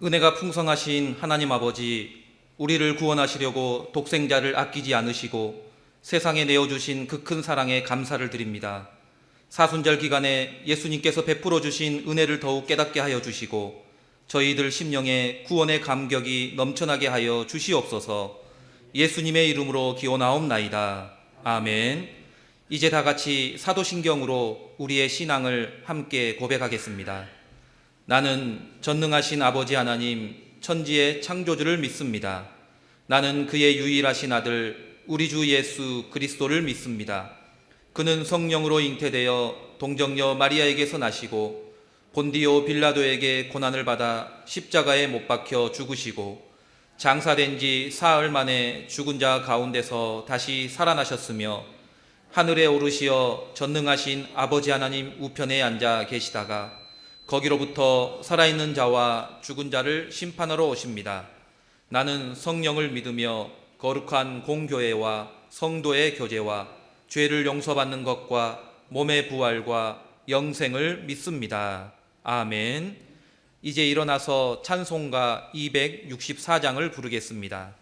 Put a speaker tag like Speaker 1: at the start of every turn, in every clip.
Speaker 1: 은혜가 풍성하신 하나님 아버지, 우리를 구원하시려고 독생자를 아끼지 않으시고 세상에 내어주신 그 큰 사랑에 감사를 드립니다. 사순절 기간에 예수님께서 베풀어 주신 은혜를 더욱 깨닫게 하여 주시고 저희들 심령에 구원의 감격이 넘쳐나게 하여 주시옵소서. 예수님의 이름으로 기원하옵나이다. 아멘. 이제 다 같이 사도신경으로 우리의 신앙을 함께 고백하겠습니다. 나는 전능하신 아버지 하나님 천지의 창조주를 믿습니다. 나는 그의 유일하신 아들 우리 주 예수 그리스도를 믿습니다. 그는 성령으로 잉태되어 동정녀 마리아에게서 나시고 본디오 빌라도에게 고난을 받아 십자가에 못 박혀 죽으시고 장사된 지 사흘 만에 죽은 자 가운데서 다시 살아나셨으며 하늘에 오르시어 전능하신 아버지 하나님 우편에 앉아 계시다가 거기로부터 살아있는 자와 죽은 자를 심판하러 오십니다. 나는 성령을 믿으며 거룩한 공교회와 성도의 교제와 죄를 용서받는 것과 몸의 부활과 영생을 믿습니다. 아멘. 이제 일어나서 찬송가 264장을 부르겠습니다.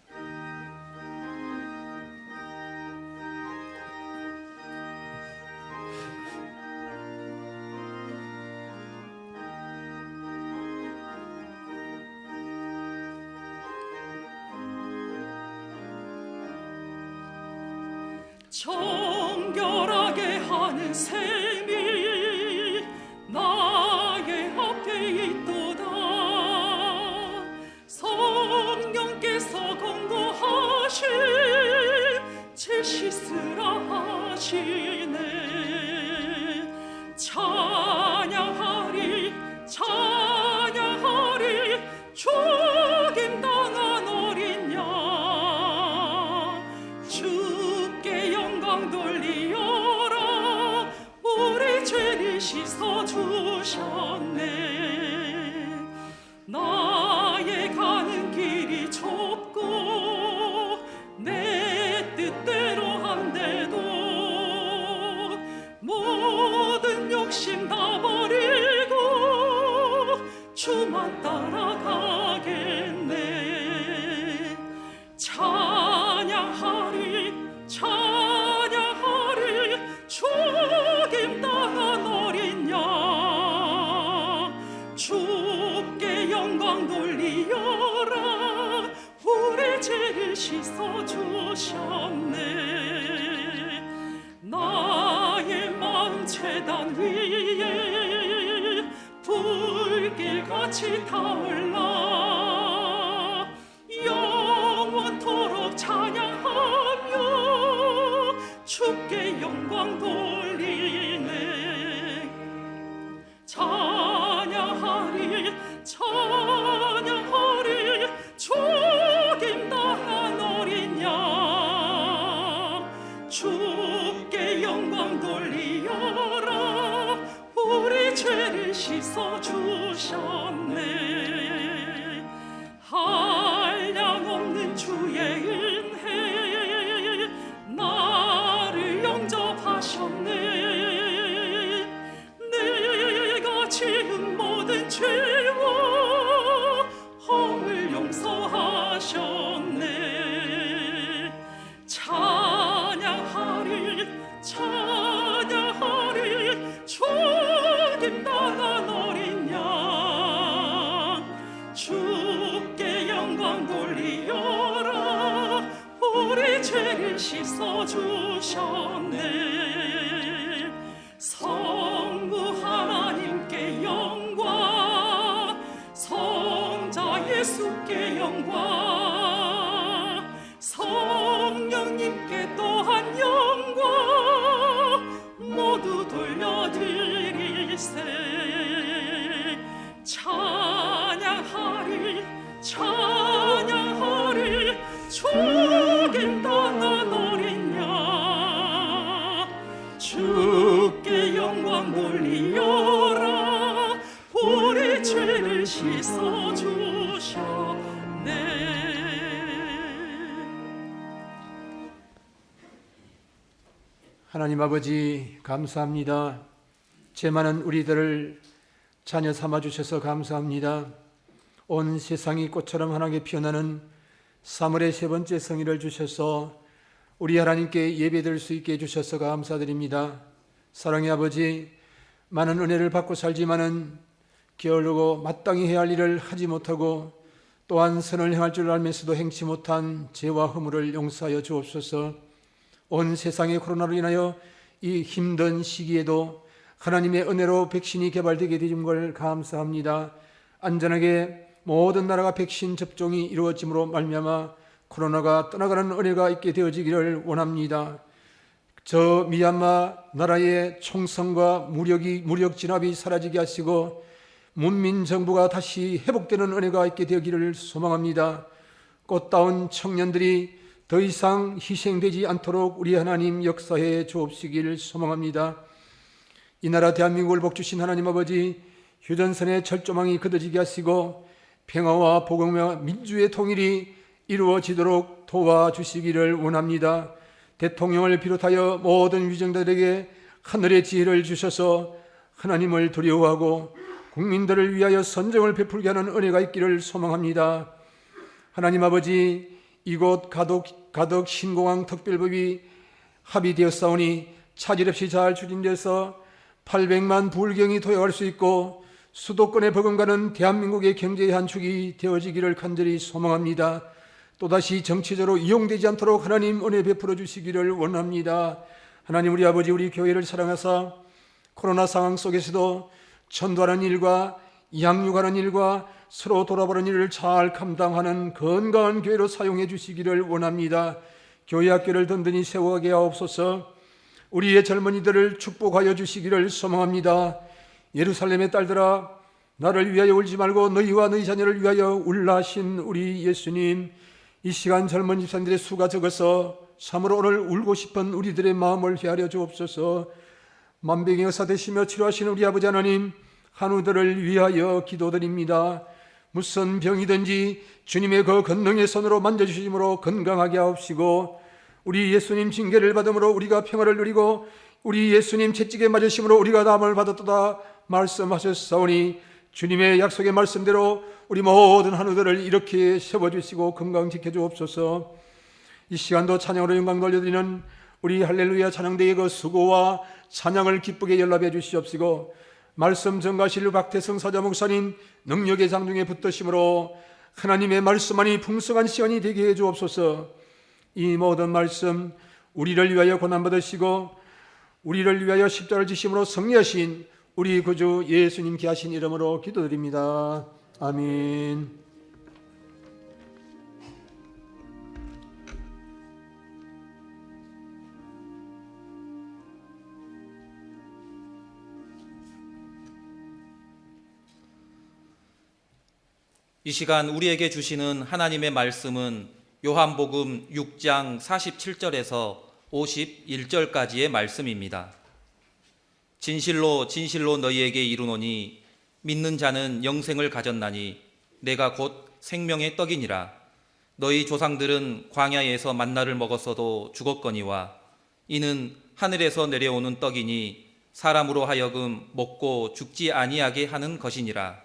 Speaker 2: 정결하게 하는 셈이 나의 앞에 있도다. 성령께서 권고하신 제 씻으라 하시네. 찬양하리 찬양하리 죽임당한 어린 양 주께 영광 돌리어라. 우리 죄를 씻어주셨네. 나의 가는 길이 좁고 내 뜻대로 한데도 모든 욕심 다 버리고 주만 따라가겠네. 찬양하리 찬양하리 죽임당한 어린 양 주께 영광 돌리어라. 우리 죄를 씻어주셨네. 나의 마음 제단 위에 불길같이 타올라 영원토록 찬양하며 주께 영광 돌리네. 찬양하리 찬양하리 죽임당한 어린 양 주께 영광 돌리어라. 우리 죄를 씻어주셨네. 한량없는 주의 은혜 나를 영접하셨네. 내가 지은 모든 죄와 허물 용서하셨네. 찬양하리 찬양하리 죽임당한 어린 양 주께 영광 돌리어라. 우리 죄를 씻어주셨네. 성부 하나님께 영광 성자 예수께 영광 성령님께 또한 영광 모두 돌려드릴세. 찬양하리 찬양하리 죽임당한 어린 양 주께 영광 돌리어라. 우리 죄를 씻어주셨네.
Speaker 3: 하나님 아버지 감사합니다. 죄 많은 우리들을 자녀 삼아 주셔서 감사합니다. 온 세상이 꽃처럼 환하게 피어나는 3월의 세 번째 성일을 주셔서 우리 하나님께 예배드릴 수 있게 해주셔서 감사드립니다. 사랑의 아버지, 많은 은혜를 받고 살지만은 게으르고 마땅히 해야 할 일을 하지 못하고 또한 선을 행할 줄 알면서도 행치 못한 죄와 허물을 용서하여 주옵소서. 온 세상의 코로나로 인하여 이 힘든 시기에도 하나님의 은혜로 백신이 개발되게 되는 걸 감사합니다. 안전하게 모든 나라가 백신 접종이 이루어짐으로 말미암아 코로나가 떠나가는 은혜가 있게 되어지기를 원합니다. 저 미얀마 나라의 총성과 무력 진압이 사라지게 하시고 문민 정부가 다시 회복되는 은혜가 있게 되기를 소망합니다. 꽃다운 청년들이 더 이상 희생되지 않도록 우리 하나님 역사해 주옵시기를 소망합니다. 이 나라 대한민국을 복주신 하나님 아버지, 휴전선의 철조망이 걷어지게 하시고 평화와 복음과 민주의 통일이 이루어지도록 도와주시기를 원합니다. 대통령을 비롯하여 모든 위정자들에게 하늘의 지혜를 주셔서 하나님을 두려워하고 국민들을 위하여 선정을 베풀게 하는 은혜가 있기를 소망합니다. 하나님 아버지, 이곳 가덕 신공항 특별법이 합의되었사오니 차질 없이 잘 추진돼서 800만 불경이 도약할 수 있고 수도권에 버금가는 대한민국의 경제의 한 축이 되어지기를 간절히 소망합니다. 또다시 정치적으로 이용되지 않도록 하나님 은혜 베풀어 주시기를 원합니다. 하나님, 우리 아버지, 우리 교회를 사랑하사 코로나 상황 속에서도 전도하는 일과 양육하는 일과 서로 돌아보는 일을 잘 감당하는 건강한 교회로 사용해 주시기를 원합니다. 교회 학교를 든든히 세워가게 하옵소서. 우리의 젊은이들을 축복하여 주시기를 소망합니다. 예루살렘의 딸들아, 나를 위하여 울지 말고 너희와 너희 자녀를 위하여 울라 하신 우리 예수님, 이 시간 젊은 집사님들의 수가 적어서 참으로 오늘 울고 싶은 우리들의 마음을 헤아려 주옵소서. 만병의 의사 되시며 치료하시는 우리 아버지 하나님, 한우들을 위하여 기도드립니다. 무슨 병이든지 주님의 그 권능의 손으로 만져주심으로 건강하게 하옵시고, 우리 예수님 징계를 받음으로 우리가 평화를 누리고 우리 예수님 채찍에 맞으심으로 우리가 나음을 받았도다 말씀하셨사오니, 주님의 약속의 말씀대로 우리 모든 한우들을 이렇게 세워주시고 건강 지켜주옵소서. 이 시간도 찬양으로 영광 돌려드리는 우리 할렐루야 찬양대의 그 수고와 찬양을 기쁘게 연락해 주시옵시고, 말씀 전가실 박태성 사자 목사님 능력의 장중에 붙드심으로 하나님의 말씀만이 풍성한 시간이 되게 해 주옵소서. 이 모든 말씀 우리를 위하여 고난받으시고 우리를 위하여 십자가를 지심으로 승리하신 우리 구주 예수님 귀하신 이름으로 기도드립니다. 아멘.
Speaker 1: 이 시간 우리에게 주시는 하나님의 말씀은 요한복음 6장 47절에서 51절까지의 말씀입니다. 진실로 진실로 너희에게 이르노니 믿는 자는 영생을 가졌나니 내가 곧 생명의 떡이니라. 너희 조상들은 광야에서 만나를 먹었어도 죽었거니와 이는 하늘에서 내려오는 떡이니 사람으로 하여금 먹고 죽지 아니하게 하는 것이니라.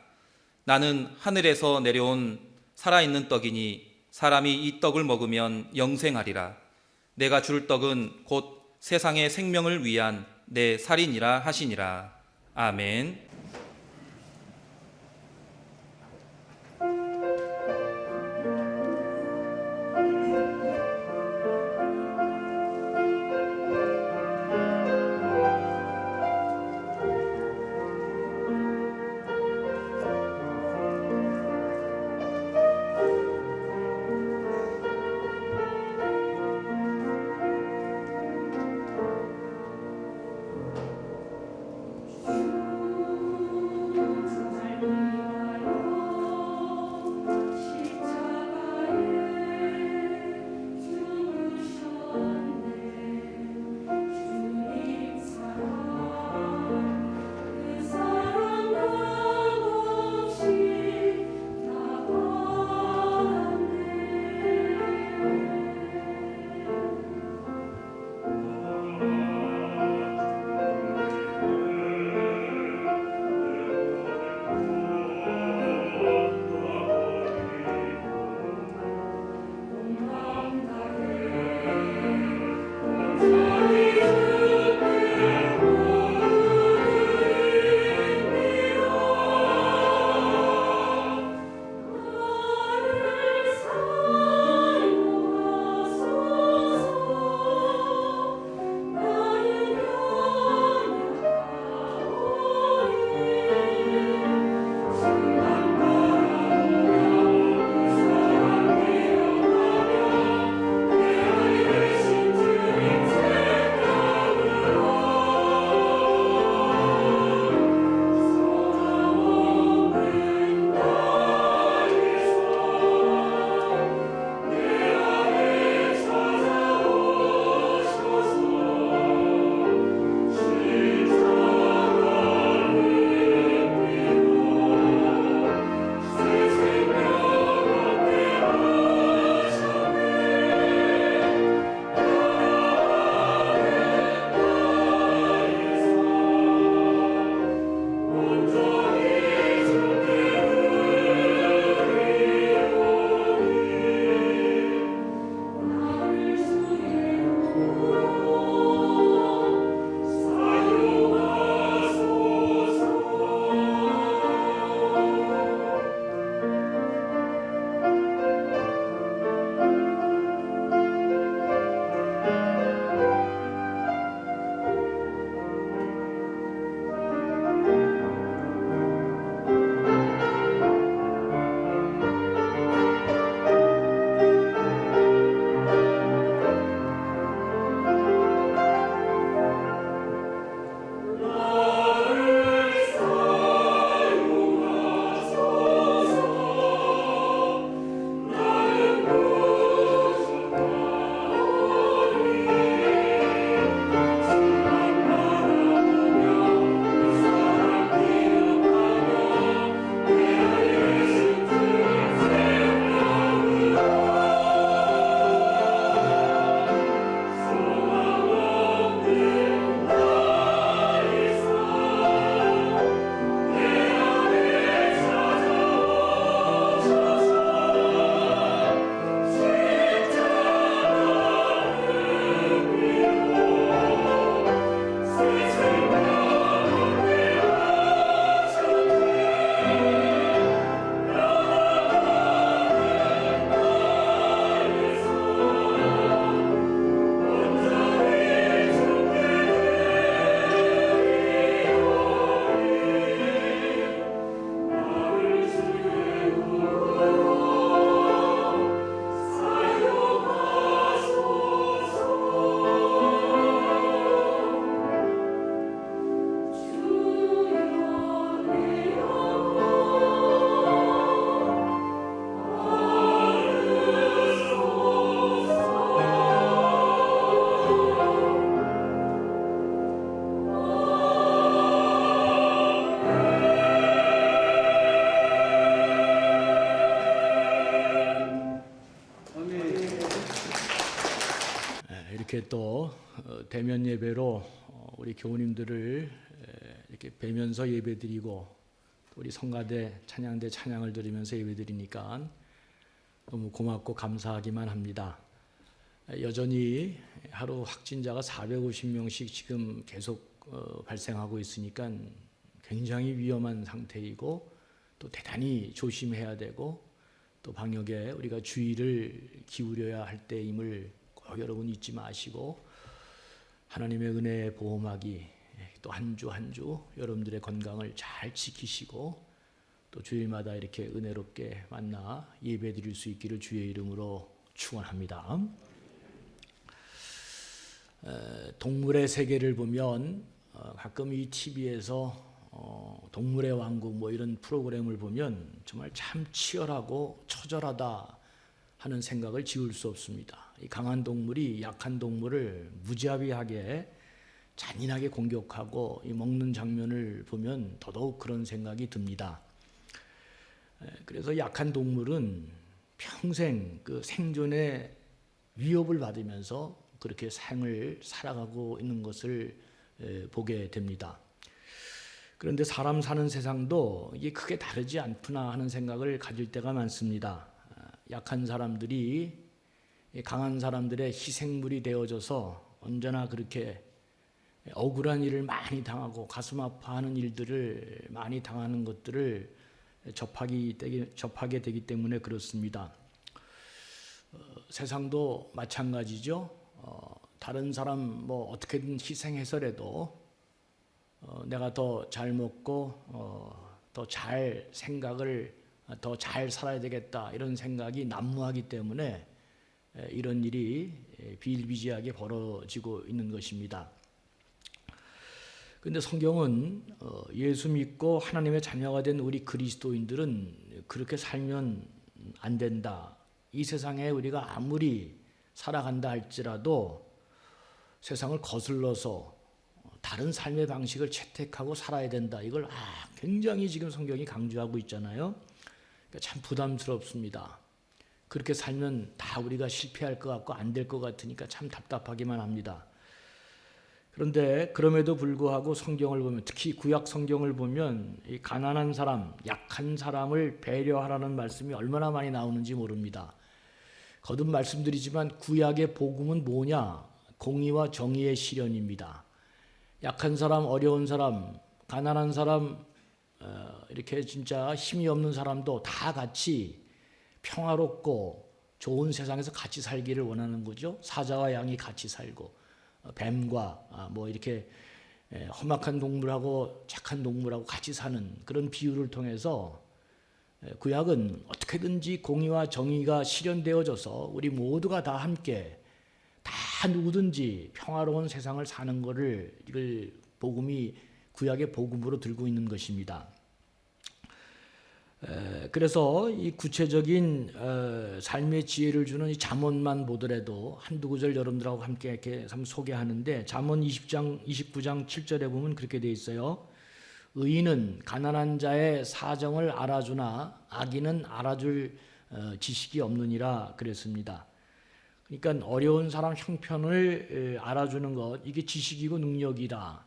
Speaker 1: 나는 하늘에서 내려온 살아있는 떡이니 사람이 이 떡을 먹으면 영생하리라. 내가 줄 떡은 곧 세상의 생명을 위한 내 살이니라 하시니라. 아멘.
Speaker 4: 또 대면 예배로 우리 교우님들을 이렇게 뵈면서 예배드리고 우리 성가대 찬양대 찬양을 들으면서 예배드리니까 너무 고맙고 감사하기만 합니다. 여전히 하루 확진자가 450명씩 지금 계속 발생하고 있으니까 굉장히 위험한 상태이고 또 대단히 조심해야 되고 또 방역에 우리가 주의를 기울여야 할 때임을 꼭 여러분 잊지 마시고 하나님의 은혜의 보호막이 또 한 주 한 주 여러분들의 건강을 잘 지키시고 또 주일마다 이렇게 은혜롭게 만나 예배드릴 수 있기를 주의 이름으로 축원합니다. 동물의 세계를 보면 가끔 이 TV에서 동물의 왕국 뭐 이런 프로그램을 보면 정말 참 치열하고 처절하다 하는 생각을 지울 수 없습니다. 이 강한 동물이 약한 동물을 무자비하게 잔인하게 공격하고 이 먹는 장면을 보면 더더욱 그런 생각이 듭니다. 그래서 약한 동물은 평생 그 생존의 위협을 받으면서 그렇게 생을 살아가고 있는 것을 보게 됩니다. 그런데 사람 사는 세상도 이게 크게 다르지 않구나 하는 생각을 가질 때가 많습니다. 약한 사람들이 강한 사람들의 희생물이 되어져서 언제나 그렇게 억울한 일을 많이 당하고 가슴 아파하는 일들을 많이 당하는 것들을 접하게 되기 때문에 그렇습니다. 세상도 마찬가지죠. 다른 사람 뭐 어떻게든 희생해서라도 내가 더 잘 먹고 더 잘 생각을 더 잘 살아야 되겠다 이런 생각이 난무하기 때문에 이런 일이 비일비재하게 벌어지고 있는 것입니다. 그런데 성경은 예수 믿고 하나님의 자녀가 된 우리 그리스도인들은 그렇게 살면 안 된다. 이 세상에 우리가 아무리 살아간다 할지라도 세상을 거슬러서 다른 삶의 방식을 채택하고 살아야 된다. 이걸 굉장히 지금 성경이 강조하고 있잖아요. 그러니까 참 부담스럽습니다. 그렇게 살면 다 우리가 실패할 것 같고 안 될 것 같으니까 참 답답하기만 합니다. 그런데 그럼에도 불구하고 성경을 보면 특히 구약 성경을 보면 이 가난한 사람, 약한 사람을 배려하라는 말씀이 얼마나 많이 나오는지 모릅니다. 거듭 말씀드리지만 구약의 복음은 뭐냐? 공의와 정의의 실현입니다. 약한 사람, 어려운 사람, 가난한 사람, 이렇게 진짜 힘이 없는 사람도 다 같이 평화롭고 좋은 세상에서 같이 살기를 원하는 거죠. 사자와 양이 같이 살고 뱀과 뭐 이렇게 험악한 동물하고 착한 동물하고 같이 사는 그런 비유를 통해서 구약은 어떻게든지 공의와 정의가 실현되어져서 우리 모두가 다 함께 다 누구든지 평화로운 세상을 사는 것을 이걸 복음이 구약의 복음으로 들고 있는 것입니다. 그래서 이 구체적인 삶의 지혜를 주는 이 잠언만 보더라도 한두 구절 여러분들하고 함께 이렇게 소개하는데 잠언 29장 7절에 보면 그렇게 되어 있어요. 의인은 가난한 자의 사정을 알아주나 악인은 알아줄 지식이 없느니라 그랬습니다. 그러니까 어려운 사람 형편을 알아주는 것 이게 지식이고 능력이다.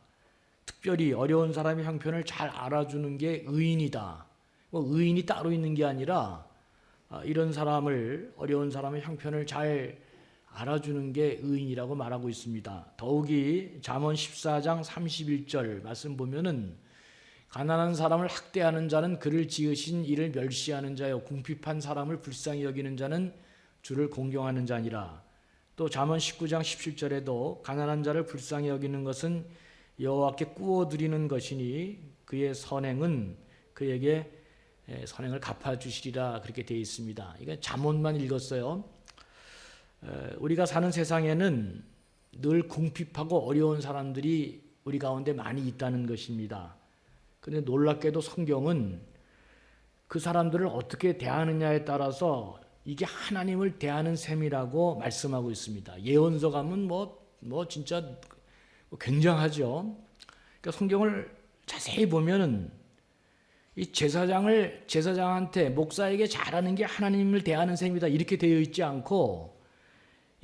Speaker 4: 특별히 어려운 사람의 형편을 잘 알아주는 게 의인이다. 뭐 의인이 따로 있는 게 아니라 이런 사람을 어려운 사람의 형편을 잘 알아주는 게 의인이라고 말하고 있습니다. 더욱이 잠언 14장 31절 말씀 보면은 가난한 사람을 학대하는 자는 그를 지으신 이를 멸시하는 자요 궁핍한 사람을 불쌍히 여기는 자는 주를 공경하는 자니라. 또 잠언 19장 17절에도 가난한 자를 불쌍히 여기는 것은 여호와께 꾸어 드리는 것이니 그의 선행은 그에게 선행을 갚아주시리라 그렇게 되어 있습니다. 이건 잠언만 읽었어요. 우리가 사는 세상에는 늘 궁핍하고 어려운 사람들이 우리 가운데 많이 있다는 것입니다. 그런데 놀랍게도 성경은 그 사람들을 어떻게 대하느냐에 따라서 이게 하나님을 대하는 셈이라고 말씀하고 있습니다. 예언서 가면 뭐 진짜 굉장하죠. 그러니까 성경을 자세히 보면은 이 제사장한테 목사에게 잘하는 게 하나님을 대하는 셈이다 이렇게 되어 있지 않고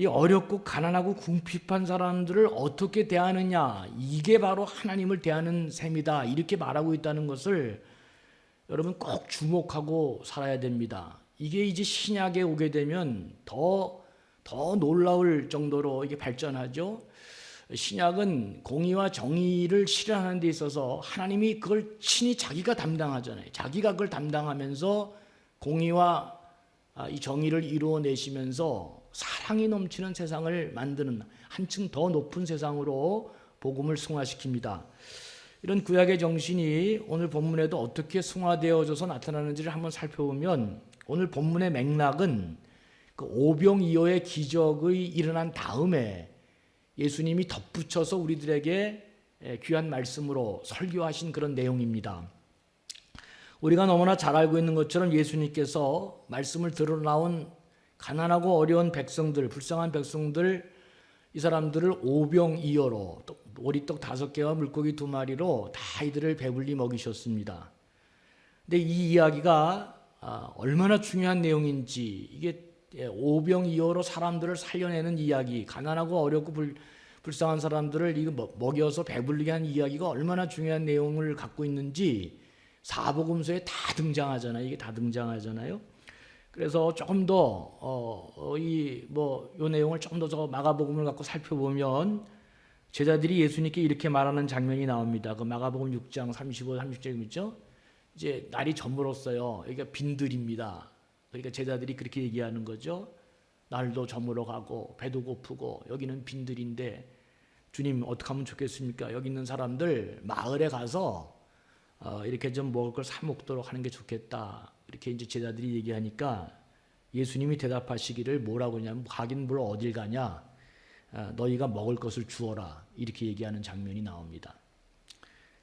Speaker 4: 이 어렵고 가난하고 궁핍한 사람들을 어떻게 대하느냐, 이게 바로 하나님을 대하는 셈이다, 이렇게 말하고 있다는 것을 여러분 꼭 주목하고 살아야 됩니다. 이게 이제 신약에 오게 되면 더 놀라울 정도로 이게 발전하죠. 신약은 공의와 정의를 실현하는 데 있어서 하나님이 그걸 친히 자기가 담당하잖아요. 자기가 그걸 담당하면서 공의와 이 정의를 이루어내시면서 사랑이 넘치는 세상을 만드는 한층 더 높은 세상으로 복음을 승화시킵니다. 이런 구약의 정신이 오늘 본문에도 어떻게 승화되어져서 나타나는지를 한번 살펴보면, 오늘 본문의 맥락은 그 오병이어의 기적이 일어난 다음에 예수님이 덧붙여서 우리들에게 귀한 말씀으로 설교하신 그런 내용입니다. 우리가 너무나 잘 알고 있는 것처럼 예수님께서 말씀을 들어 나온 가난하고 어려운 백성들, 불쌍한 백성들, 이 사람들을 오병이어로, 오리떡 5개와 물고기 2마리로 다 이들을 배불리 먹이셨습니다. 근데 이 이야기가 얼마나 중요한 내용인지, 이게 오병이어로 사람들을 살려내는 이야기, 가난하고 어렵고 불쌍한 사람들을 이거 먹여서 배불리게 한 이야기가 얼마나 중요한 내용을 갖고 있는지 사복음서에 다 등장하잖아요. 이게 다 등장하잖아요. 그래서 조금 더 요 내용을 좀 더 마가복음을 갖고 살펴보면 제자들이 예수님께 이렇게 말하는 장면이 나옵니다. 그 마가복음 6장 35, 36절 있죠. 이제 날이 저물었어요. 여기가 빈들입니다. 그러니까 제자들이 그렇게 얘기하는 거죠. 날도 저물어 가고 배도 고프고 여기는 빈들인데 주님 어떻게 하면 좋겠습니까? 여기 있는 사람들 마을에 가서 이렇게 좀 먹을 걸 사 먹도록 하는 게 좋겠다. 이렇게 이제 제자들이 얘기하니까 예수님이 대답하시기를 뭐라고 하냐면, 가긴 뭘 어딜 가냐, 너희가 먹을 것을 주어라, 이렇게 얘기하는 장면이 나옵니다.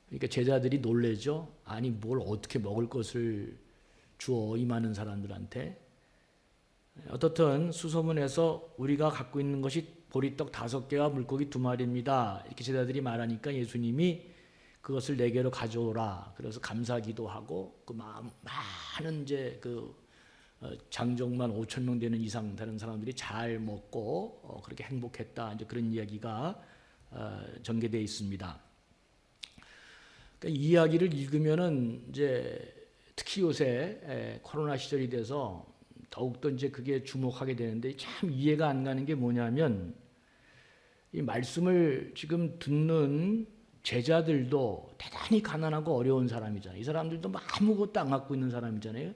Speaker 4: 그러니까 제자들이 놀래죠. 아니 뭘 어떻게 먹을 것을 주어, 이 많은 사람들한테. 어떻든 수소문에서 우리가 갖고 있는 것이 보리떡 5개와 물고기 2마리입니다. 이렇게 제자들이 말하니까 예수님이 그것을 내게로 가져오라. 그래서 감사기도 하고 그 많은 이제 장정만 5,000명 되는 이상 되는 사람들이 잘 먹고 그렇게 행복했다. 이제 그런 이야기가 전개되어 있습니다. 그러니까 이 이야기를 읽으면은 이제 특히 요새 코로나 시절이 돼서 더욱더 이제 그게 주목하게 되는데, 참 이해가 안 가는 게 뭐냐면, 이 말씀을 지금 듣는 제자들도 대단히 가난하고 어려운 사람이잖아요. 이 사람들도 아무것도 안 갖고 있는 사람이잖아요.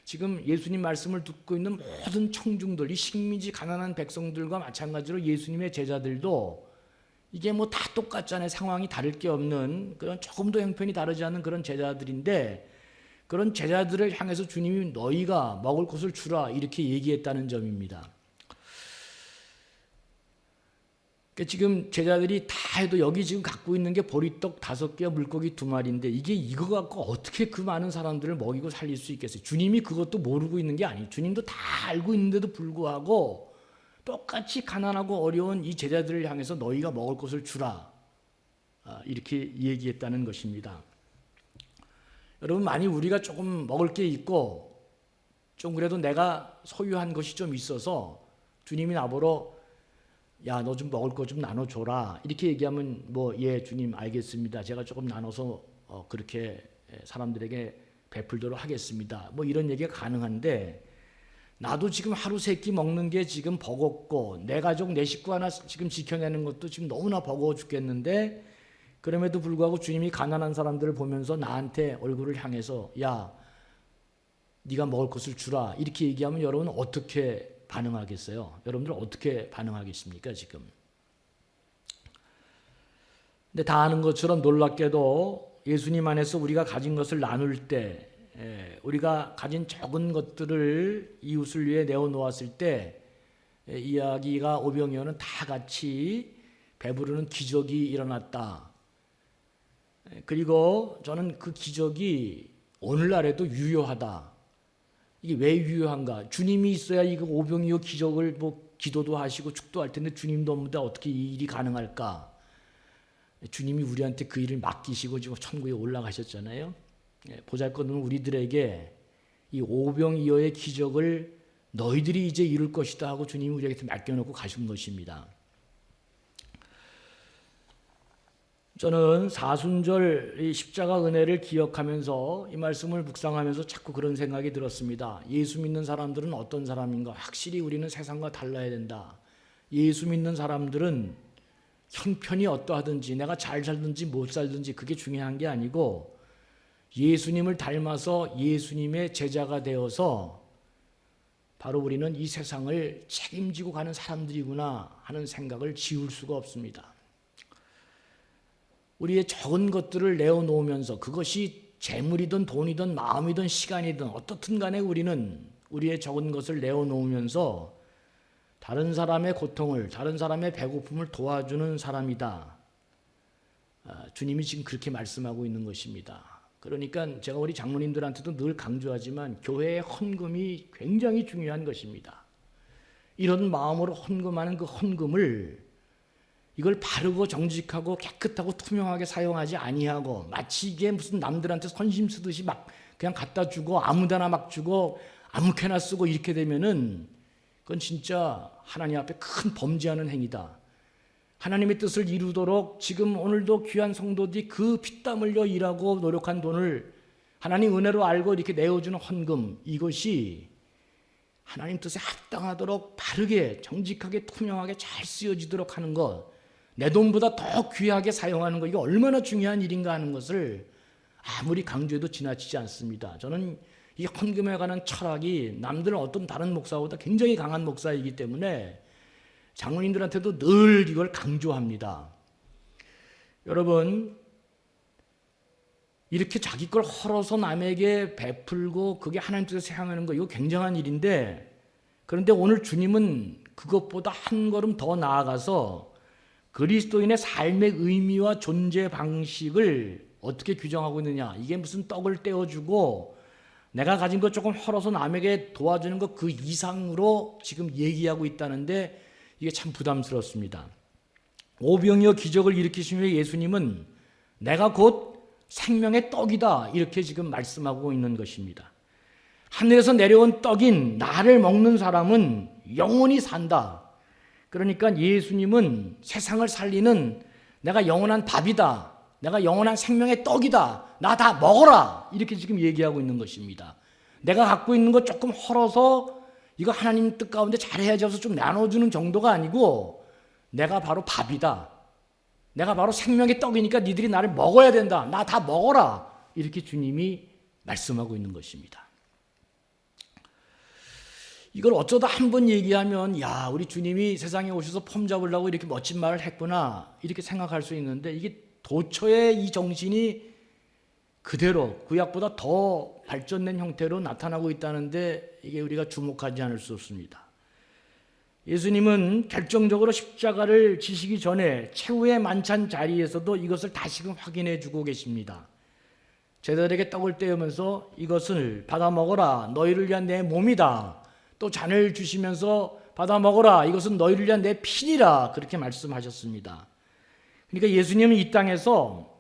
Speaker 4: 지금 예수님 말씀을 듣고 있는 모든 청중들, 이 식민지 가난한 백성들과 마찬가지로 예수님의 제자들도 이게 뭐 다 똑같잖아요. 상황이 다를 게 없는 그런, 조금도 형편이 다르지 않은 그런 제자들인데, 그런 제자들을 향해서 주님이 너희가 먹을 것을 주라, 이렇게 얘기했다는 점입니다. 그러니까 지금 제자들이 다 해도 여기 지금 갖고 있는 게 보리떡 5개와 물고기 2마리인데 이거 갖고 어떻게 그 많은 사람들을 먹이고 살릴 수 있겠어요? 주님이 그것도 모르고 있는 게 아니에요. 주님도 다 알고 있는데도 불구하고 똑같이 가난하고 어려운 이 제자들을 향해서 너희가 먹을 것을 주라, 이렇게 얘기했다는 것입니다. 여러분, 만약 우리가 조금 먹을 게 있고 좀 그래도 내가 소유한 것이 좀 있어서 주님이 나보러 야, 너 좀 먹을 거 좀 나눠줘라, 이렇게 얘기하면 예, 주님 알겠습니다. 제가 조금 나눠서 그렇게 사람들에게 베풀도록 하겠습니다. 이런 얘기가 가능한데, 나도 지금 하루 3끼 먹는 게 지금 버겁고 내 가족, 내 식구 하나 지금 지켜내는 것도 지금 너무나 버거워 죽겠는데, 그럼에도 불구하고 주님이 가난한 사람들을 보면서 나한테 얼굴을 향해서 야, 네가 먹을 것을 주라, 이렇게 얘기하면 여러분은 어떻게 반응하겠어요? 여러분들 어떻게 반응하겠습니까 지금? 근데 다 아는 것처럼 놀랍게도 예수님 안에서 우리가 가진 것을 나눌 때, 우리가 가진 적은 것들을 이웃을 위해 내어놓았을 때, 이야기가 오병이어는 다 같이 배부르는 기적이 일어났다. 그리고 저는 그 기적이 오늘날에도 유효하다. 이게 왜 유효한가? 주님이 있어야 이거 오병이어 기적을 기도도 하시고 축도할 텐데 주님도 없는데 어떻게 이 일이 가능할까? 주님이 우리한테 그 일을 맡기시고 지금 천국에 올라가셨잖아요. 보잘것없는 우리들에게 이 오병이어의 기적을 너희들이 이제 이룰 것이다 하고 주님이 우리에게 맡겨놓고 가신 것입니다. 저는 사순절 이 십자가 은혜를 기억하면서 이 말씀을 묵상하면서 자꾸 그런 생각이 들었습니다. 예수 믿는 사람들은 어떤 사람인가? 확실히 우리는 세상과 달라야 된다. 예수 믿는 사람들은 형편이 어떠하든지 내가 잘 살든지 못 살든지 그게 중요한 게 아니고 예수님을 닮아서 예수님의 제자가 되어서 바로 우리는 이 세상을 책임지고 가는 사람들이구나 하는 생각을 지울 수가 없습니다. 우리의 적은 것들을 내어놓으면서 그것이 재물이든 돈이든 마음이든 시간이든 어떻든 간에 우리는 우리의 적은 것을 내어놓으면서 다른 사람의 고통을, 다른 사람의 배고픔을 도와주는 사람이다. 주님이 지금 그렇게 말씀하고 있는 것입니다. 그러니까 제가 우리 장로님들한테도 늘 강조하지만 교회의 헌금이 굉장히 중요한 것입니다. 이런 마음으로 헌금하는 그 헌금을 이걸 바르고 정직하고 깨끗하고 투명하게 사용하지 아니하고 마치 이게 무슨 남들한테 선심 쓰듯이 막 그냥 갖다 주고 아무데나 막 주고 아무렇게나 쓰고 이렇게 되면은 그건 진짜 하나님 앞에 큰 범죄하는 행위다. 하나님의 뜻을 이루도록 지금 오늘도 귀한 성도들이 그 피땀 흘려 일하고 노력한 돈을 하나님 은혜로 알고 이렇게 내어주는 헌금, 이것이 하나님 뜻에 합당하도록 바르게 정직하게 투명하게 잘 쓰여지도록 하는 것, 내 돈보다 더 귀하게 사용하는 것, 이게 얼마나 중요한 일인가 하는 것을 아무리 강조해도 지나치지 않습니다. 저는 이 헌금에 관한 철학이 남들 어떤 다른 목사보다 굉장히 강한 목사이기 때문에 장로님들한테도 늘 이걸 강조합니다. 여러분, 이렇게 자기 걸 헐어서 남에게 베풀고 그게 하나님 뜻에 향하는 거, 이거 굉장한 일인데, 그런데 오늘 주님은 그것보다 한 걸음 더 나아가서 그리스도인의 삶의 의미와 존재 방식을 어떻게 규정하고 있느냐. 이게 무슨 떡을 떼어주고 내가 가진 것 조금 헐어서 남에게 도와주는 것 그 이상으로 지금 얘기하고 있다는데 이게 참 부담스럽습니다. 오병이어 기적을 일으키신 후에 예수님은 내가 곧 생명의 떡이다 이렇게 지금 말씀하고 있는 것입니다. 하늘에서 내려온 떡인 나를 먹는 사람은 영원히 산다. 그러니까 예수님은 세상을 살리는 내가 영원한 밥이다. 내가 영원한 생명의 떡이다. 나 다 먹어라. 이렇게 지금 얘기하고 있는 것입니다. 내가 갖고 있는 것 조금 헐어서 이거 하나님 뜻 가운데 잘해야지 해서 좀 나눠주는 정도가 아니고 내가 바로 밥이다. 내가 바로 생명의 떡이니까 니들이 나를 먹어야 된다. 나 다 먹어라. 이렇게 주님이 말씀하고 있는 것입니다. 이걸 어쩌다 한 번 얘기하면 야, 우리 주님이 세상에 오셔서 폼 잡으려고 이렇게 멋진 말을 했구나 이렇게 생각할 수 있는데 이게 도처의 이 정신이 그대로 구약보다 더 발전된 형태로 나타나고 있다는데 이게 우리가 주목하지 않을 수 없습니다. 예수님은 결정적으로 십자가를 지시기 전에 최후의 만찬 자리에서도 이것을 다시금 확인해 주고 계십니다. 제자들에게 떡을 떼우면서 이것을 받아 먹어라. 너희를 위한 내 몸이다. 또 잔을 주시면서 받아 먹어라. 이것은 너희를 위한 내 피니라. 그렇게 말씀하셨습니다. 그러니까 예수님은 이 땅에서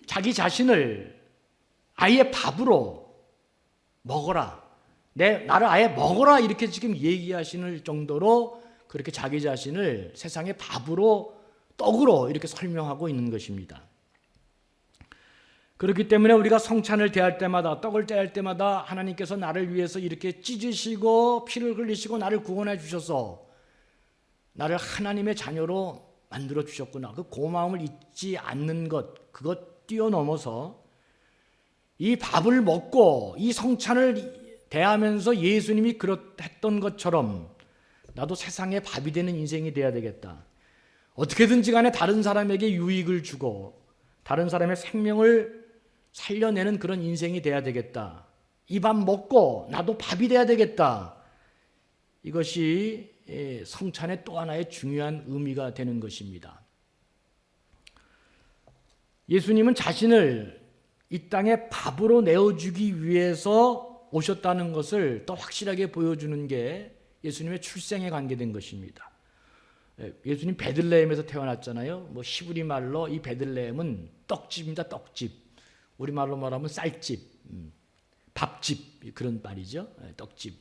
Speaker 4: 자기 자신을 아예 밥으로 먹어라. 나를 아예 먹어라. 이렇게 지금 얘기하시는 정도로 그렇게 자기 자신을 세상의 밥으로 떡으로 이렇게 설명하고 있는 것입니다. 그렇기 때문에 우리가 성찬을 대할 때마다 떡을 떼할 때마다 하나님께서 나를 위해서 이렇게 찢으시고 피를 흘리시고 나를 구원해 주셔서 나를 하나님의 자녀로 만들어 주셨구나. 그 고마움을 잊지 않는 것, 그것 뛰어넘어서 이 밥을 먹고 이 성찬을 대하면서 예수님이 그랬던 것처럼 나도 세상의 밥이 되는 인생이 돼야 되겠다. 어떻게든지 간에 다른 사람에게 유익을 주고 다른 사람의 생명을 살려내는 그런 인생이 돼야 되겠다. 이 밥 먹고 나도 밥이 돼야 되겠다. 이것이 성찬의 또 하나의 중요한 의미가 되는 것입니다. 예수님은 자신을 이 땅에 밥으로 내어주기 위해서 오셨다는 것을 더 확실하게 보여주는 게 예수님의 출생에 관계된 것입니다. 예수님 베들레헴에서 태어났잖아요. 뭐 히브리 말로 이 베들레헴은 떡집입니다. 떡집. 우리말로 말하면 쌀집. 밥집 그런 말이죠. 떡집.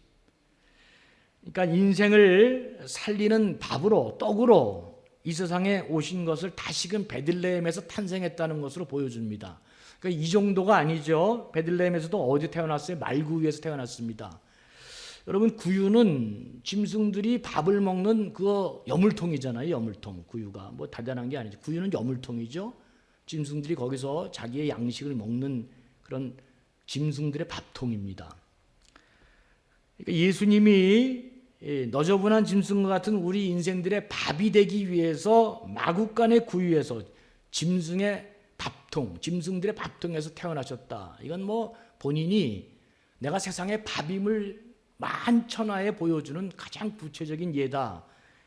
Speaker 4: 그러니까 인생을 살리는 밥으로 떡으로 이 세상에 오신 것을 다시금 베들레헴에서 탄생했다는 것으로 보여줍니다. 그러니까 이 정도가 아니죠. 베들레헴에서도 어디 태어났어요? 말구 위에서 태어났습니다. 여러분 구유는 짐승들이 밥을 먹는 그 여물통이잖아요. 여물통. 구유가 뭐 대단한 게 아니죠. 구유는 여물통이죠. 짐승들이 거기서 자기의 양식을 먹는 그런 짐승들의 밥통입니다. 그러니까 예수님이 너저분한 짐승과 같은 우리 인생들의 밥이 되기 위해서 마국간의 구유에서 짐승의 밥통, 짐승들의 밥통에서 태어나셨다. 이건 뭐 본인이 내가 세상의 밥임을 만천하에 보여주는 가장 구체적인 예다.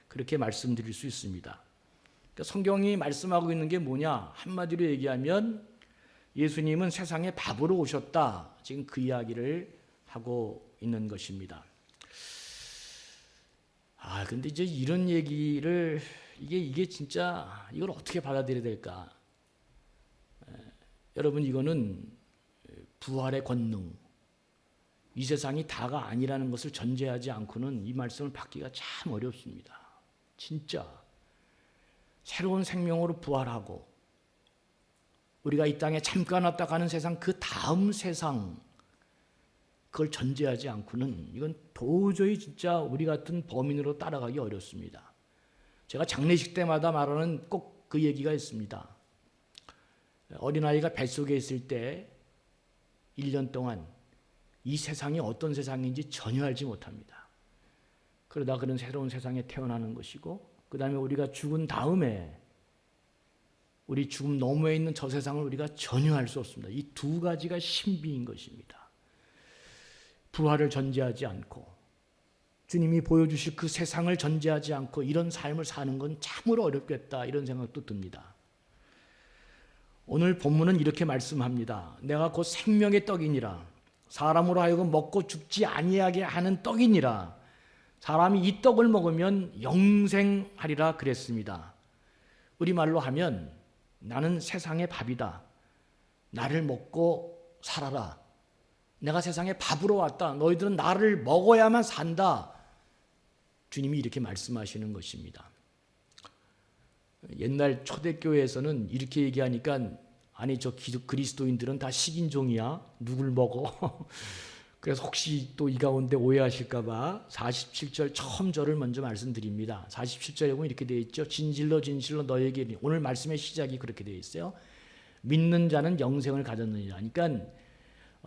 Speaker 4: 그렇게 말씀드릴 수 있습니다. 그러니까 성경이 말씀하고 있는 게 뭐냐? 한마디로 얘기하면 예수님은 세상에 밥으로 오셨다. 지금 그 이야기를 하고 있는 것입니다. 근데 이제 이런 얘기를 이게 진짜 이걸 어떻게 받아들여야 될까? 여러분 이거는 부활의 권능, 이 세상이 다가 아니라는 것을 전제하지 않고는 이 말씀을 받기가 참 어렵습니다. 진짜 새로운 생명으로 부활하고 우리가 이 땅에 잠깐 왔다 가는 세상 그 다음 세상 그걸 전제하지 않고는 이건 도저히 진짜 우리 같은 범인으로 따라가기 어렵습니다. 제가 장례식 때마다 말하는 꼭 그 얘기가 있습니다. 어린아이가 뱃속에 있을 때 1년 동안 이 세상이 어떤 세상인지 전혀 알지 못합니다. 그러다 그런 새로운 세상에 태어나는 것이고 그 다음에 우리가 죽은 다음에 우리 죽음 너머에 있는 저 세상을 우리가 전혀 알 수 없습니다. 이 두 가지가 신비인 것입니다. 부활을 전제하지 않고 주님이 보여주실 그 세상을 전제하지 않고 이런 삶을 사는 건 참으로 어렵겠다 이런 생각도 듭니다. 오늘 본문은 이렇게 말씀합니다. 내가 곧 생명의 떡이니라. 사람으로 하여금 먹고 죽지 아니하게 하는 떡이니라. 사람이 이 떡을 먹으면 영생하리라 그랬습니다. 우리말로 하면 나는 세상의 밥이다. 나를 먹고 살아라. 내가 세상에 밥으로 왔다. 너희들은 나를 먹어야만 산다. 주님이 이렇게 말씀하시는 것입니다. 옛날 초대교회에서는 이렇게 얘기하니까 아니 저 그리스도인들은 다 식인종이야. 누굴 먹어? 그래서 혹시 또 이 가운데 오해하실까 봐 47절 처음 절을 먼저 말씀드립니다. 47절에 보면 이렇게 되어 있죠. 진실로 진실로 너희에게 이르노니. 오늘 말씀의 시작이 그렇게 되어 있어요. 믿는 자는 영생을 가졌느니라. 그러니까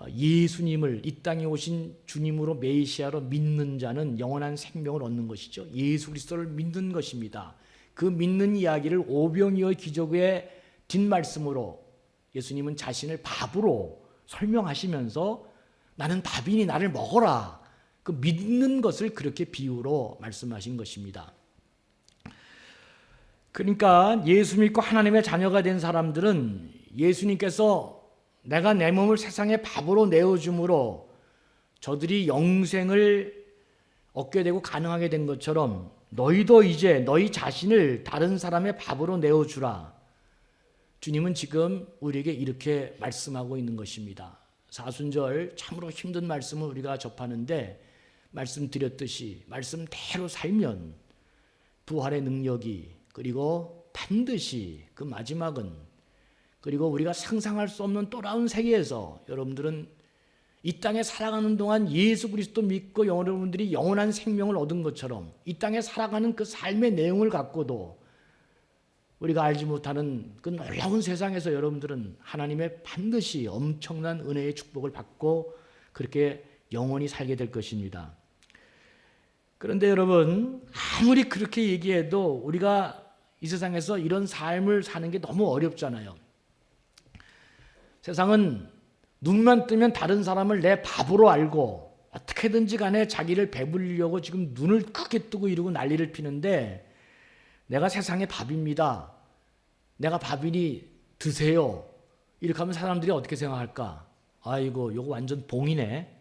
Speaker 4: 예수님을 이 땅에 오신 주님으로 메시아로 믿는 자는 영원한 생명을 얻는 것이죠. 예수 그리스도를 믿는 것입니다. 그 믿는 이야기를 오병이어 기적의 뒷말씀으로 예수님은 자신을 밥으로 설명하시면서 나는 밥이니 나를 먹어라. 그 믿는 것을 그렇게 비유로 말씀하신 것입니다. 그러니까 예수 믿고 하나님의 자녀가 된 사람들은 예수님께서 내가 내 몸을 세상의 밥으로 내어줌으로 저들이 영생을 얻게 되고 가능하게 된 것처럼 너희도 이제 너희 자신을 다른 사람의 밥으로 내어주라. 주님은 지금 우리에게 이렇게 말씀하고 있는 것입니다. 사순절 참으로 힘든 말씀을 우리가 접하는데 말씀드렸듯이 말씀대로 살면 부활의 능력이 그리고 반드시 그 마지막은 그리고 우리가 상상할 수 없는 또 다른 세계에서 여러분들은 이 땅에 살아가는 동안 예수 그리스도 믿고 여러분들이 영원한 생명을 얻은 것처럼 이 땅에 살아가는 그 삶의 내용을 갖고도 우리가 알지 못하는 그 놀라운 세상에서 여러분들은 하나님의 반드시 엄청난 은혜의 축복을 받고 그렇게 영원히 살게 될 것입니다. 그런데 여러분 아무리 그렇게 얘기해도 우리가 이 세상에서 이런 삶을 사는 게 너무 어렵잖아요. 세상은 눈만 뜨면 다른 사람을 내 밥으로 알고 어떻게든지 간에 자기를 배불리려고 지금 눈을 크게 뜨고 이러고 난리를 피는데 내가 세상의 밥입니다. 내가 밥이니 드세요. 이렇게 하면 사람들이 어떻게 생각할까? 아이고 이거 완전 봉이네.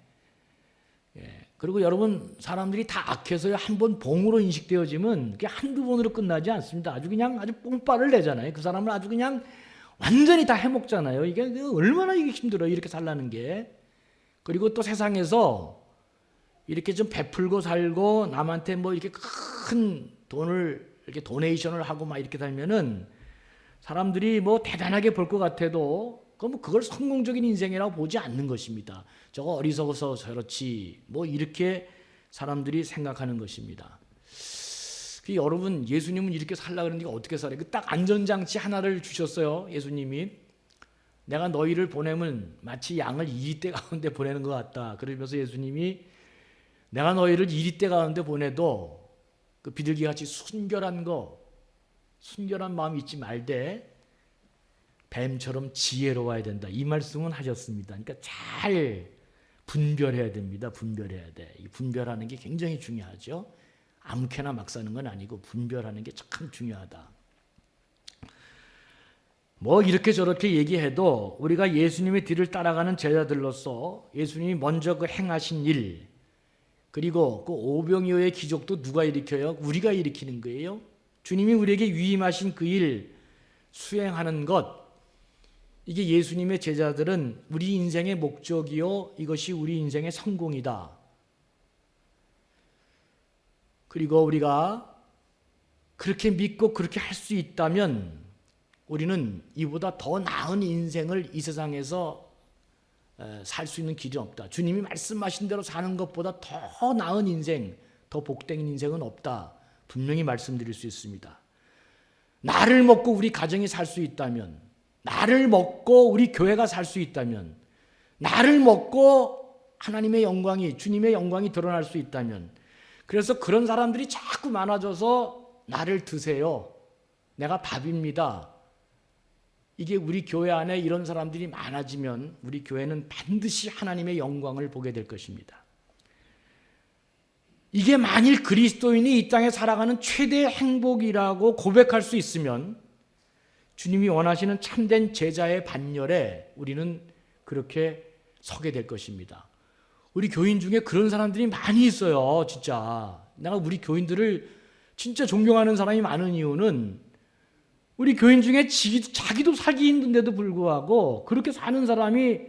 Speaker 4: 그리고 여러분 사람들이 다 악해서요 한 번 봉으로 인식되어지면 그게 한두 번으로 끝나지 않습니다. 아주 그냥 아주 뽕빠를 내잖아요. 그 사람을 아주 그냥 완전히 다 해먹잖아요. 이게 얼마나 이게 힘들어요. 이렇게 살라는 게. 그리고 또 세상에서 이렇게 좀 베풀고 살고 남한테 뭐 이렇게 큰 돈을 이렇게 도네이션을 하고 막 이렇게 살면은 사람들이 뭐 대단하게 볼 것 같아도 그걸 성공적인 인생이라고 보지 않는 것입니다. 저거 어리석어서 저렇지 뭐 이렇게 사람들이 생각하는 것입니다. 여러분, 예수님은 이렇게 살라 그러니까 어떻게 살아요? 딱 안전장치 하나를 주셨어요. 예수님이 내가 너희를 보내면 마치 양을 이리떼 가운데 보내는 것 같다. 그러면서 예수님이 내가 너희를 이리떼 가운데 보내도 그 비둘기같이 순결한 마음 잊지 말되 뱀처럼 지혜로워야 된다. 이 말씀은 하셨습니다. 그러니까 잘 분별해야 됩니다. 분별해야 돼. 이 분별하는 게 굉장히 중요하죠. 아무렇게나 막 사는 건 아니고 분별하는 게 참 중요하다. 뭐 이렇게 저렇게 얘기해도 우리가 예수님의 뒤를 따라가는 제자들로서 예수님이 먼저 그 행하신 일, 그리고 그 오병이어의 기적도 누가 일으켜요? 우리가 일으키는 거예요. 주님이 우리에게 위임하신 그 일 수행하는 것, 이게 예수님의 제자들은 우리 인생의 목적이요, 이것이 우리 인생의 성공이다. 그리고 우리가 그렇게 믿고 그렇게 할 수 있다면 우리는 이보다 더 나은 인생을 이 세상에서 살 수 있는 길이 없다. 주님이 말씀하신 대로 사는 것보다 더 나은 인생, 더 복된 인생은 없다. 분명히 말씀드릴 수 있습니다. 나를 먹고 우리 가정이 살 수 있다면, 나를 먹고 우리 교회가 살 수 있다면, 나를 먹고 하나님의 영광이, 주님의 영광이 드러날 수 있다면, 그래서 그런 사람들이 자꾸 많아져서 나를 드세요. 내가 밥입니다. 이게 우리 교회 안에 이런 사람들이 많아지면 우리 교회는 반드시 하나님의 영광을 보게 될 것입니다. 이게 만일 그리스도인이 이 땅에 살아가는 최대의 행복이라고 고백할 수 있으면 주님이 원하시는 참된 제자의 반열에 우리는 그렇게 서게 될 것입니다. 우리 교인 중에 그런 사람들이 많이 있어요. 진짜 내가 우리 교인들을 진짜 존경하는 사람이 많은 이유는 우리 교인 중에 자기도 살기 힘든데도 불구하고 그렇게 사는 사람이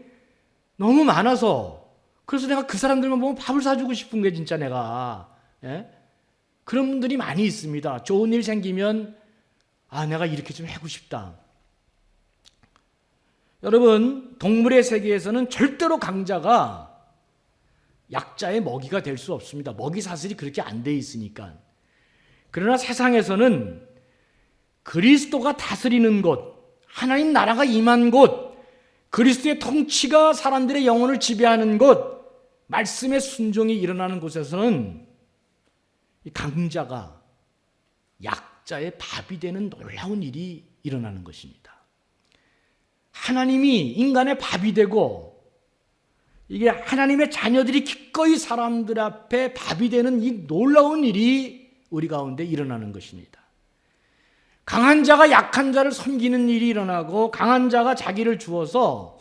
Speaker 4: 너무 많아서, 그래서 내가 그 사람들만 보면 밥을 사주고 싶은 게 진짜 내가, 그런 분들이 많이 있습니다. 좋은 일 생기면 내가 이렇게 좀 하고 싶다. 여러분, 동물의 세계에서는 절대로 강자가 약자의 먹이가 될 수 없습니다. 먹이 사슬이 그렇게 안 돼 있으니까. 그러나 세상에서는 그리스도가 다스리는 곳, 하나님 나라가 임한 곳, 그리스도의 통치가 사람들의 영혼을 지배하는 곳, 말씀의 순종이 일어나는 곳에서는 이 강자가 약자의 밥이 되는 놀라운 일이 일어나는 것입니다. 하나님이 인간의 밥이 되고, 이게 하나님의 자녀들이 기꺼이 사람들 앞에 밥이 되는 이 놀라운 일이 우리 가운데 일어나는 것입니다. 강한 자가 약한 자를 섬기는 일이 일어나고, 강한 자가 자기를 주어서,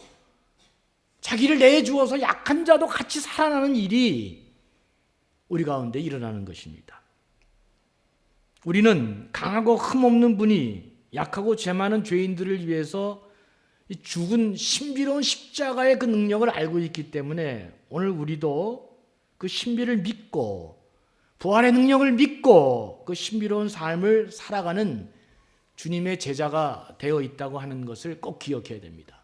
Speaker 4: 자기를 내주어서 약한 자도 같이 살아나는 일이 우리 가운데 일어나는 것입니다. 우리는 강하고 흠없는 분이 약하고 죄 많은 죄인들을 위해서 죽은 신비로운 십자가의 그 능력을 알고 있기 때문에 오늘 우리도 그 신비를 믿고 부활의 능력을 믿고 그 신비로운 삶을 살아가는 주님의 제자가 되어 있다고 하는 것을 꼭 기억해야 됩니다.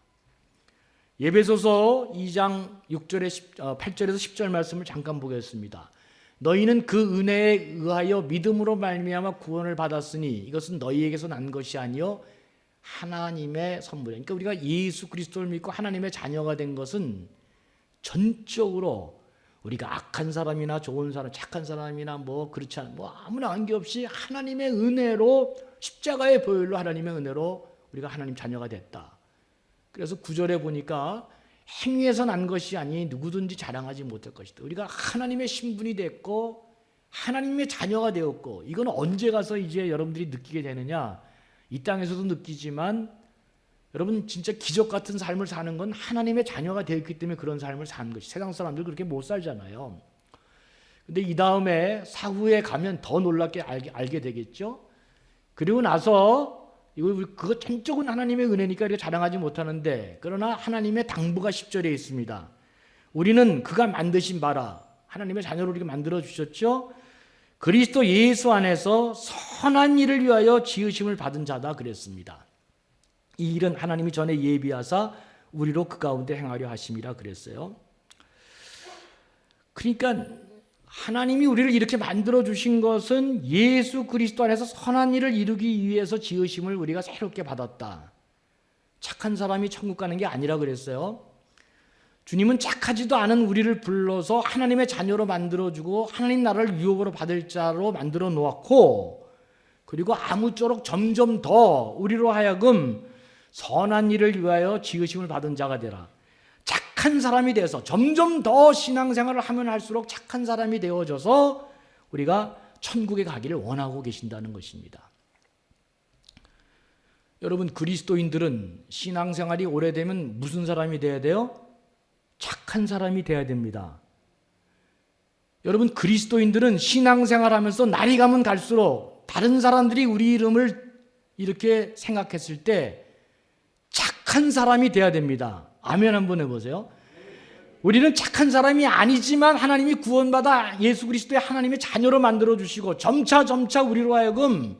Speaker 4: 예배소서 2장 8절에서 10절 말씀을 잠깐 보겠습니다. 너희는 그 은혜에 의하여 믿음으로 말미암아 구원을 받았으니 이것은 너희에게서 난 것이 아니요 하나님의 선물이야. 그러니까 우리가 예수 그리스도를 믿고 하나님의 자녀가 된 것은 전적으로 우리가 악한 사람이나 좋은 사람, 착한 사람이나 뭐 그렇지 않은 아무나 관계없이 하나님의 은혜로, 십자가의 보혈로 하나님의 은혜로 우리가 하나님 자녀가 됐다. 그래서 9절에 보니까 행위에서 난 것이 아니 누구든지 자랑하지 못할 것이다. 우리가 하나님의 신분이 됐고 하나님의 자녀가 되었고, 이건 언제 가서 이제 여러분들이 느끼게 되느냐? 이 땅에서도 느끼지만 여러분 진짜 기적 같은 삶을 사는 건 하나님의 자녀가 되었기 때문에 그런 삶을 사는 것이, 세상 사람들 그렇게 못 살잖아요. 근데 이 다음에 사후에 가면 더 놀랍게 알게 되겠죠. 그리고 나서 그거 전적은 하나님의 은혜니까 이렇게 자랑하지 못하는데, 그러나 하나님의 당부가 10절에 있습니다. 우리는 그가 만드신 바라 하나님의 자녀로 이렇게 만들어 주셨죠. 그리스도 예수 안에서 선한 일을 위하여 지으심을 받은 자다 그랬습니다. 이 일은 하나님이 전에 예비하사 우리로 그 가운데 행하려 하심이라 그랬어요. 그러니까 하나님이 우리를 이렇게 만들어 주신 것은 예수 그리스도 안에서 선한 일을 이루기 위해서 지으심을 우리가 새롭게 받았다. 착한 사람이 천국 가는 게 아니라 그랬어요. 주님은 착하지도 않은 우리를 불러서 하나님의 자녀로 만들어주고 하나님 나라를 유업으로 받을 자로 만들어 놓았고, 그리고 아무쪼록 점점 더 우리로 하여금 선한 일을 위하여 지으심을 받은 자가 되라. 착한 사람이 돼서 점점 더 신앙생활을 하면 할수록 착한 사람이 되어져서 우리가 천국에 가기를 원하고 계신다는 것입니다. 여러분, 그리스도인들은 신앙생활이 오래되면 무슨 사람이 돼야 돼요? 착한 사람이 돼야 됩니다. 여러분, 그리스도인들은 신앙생활하면서 날이 가면 갈수록 다른 사람들이 우리 이름을 이렇게 생각했을 때 착한 사람이 돼야 됩니다. 아멘 한번 해보세요. 우리는 착한 사람이 아니지만 하나님이 구원받아 예수 그리스도의 하나님의 자녀로 만들어주시고 점차 우리로 하여금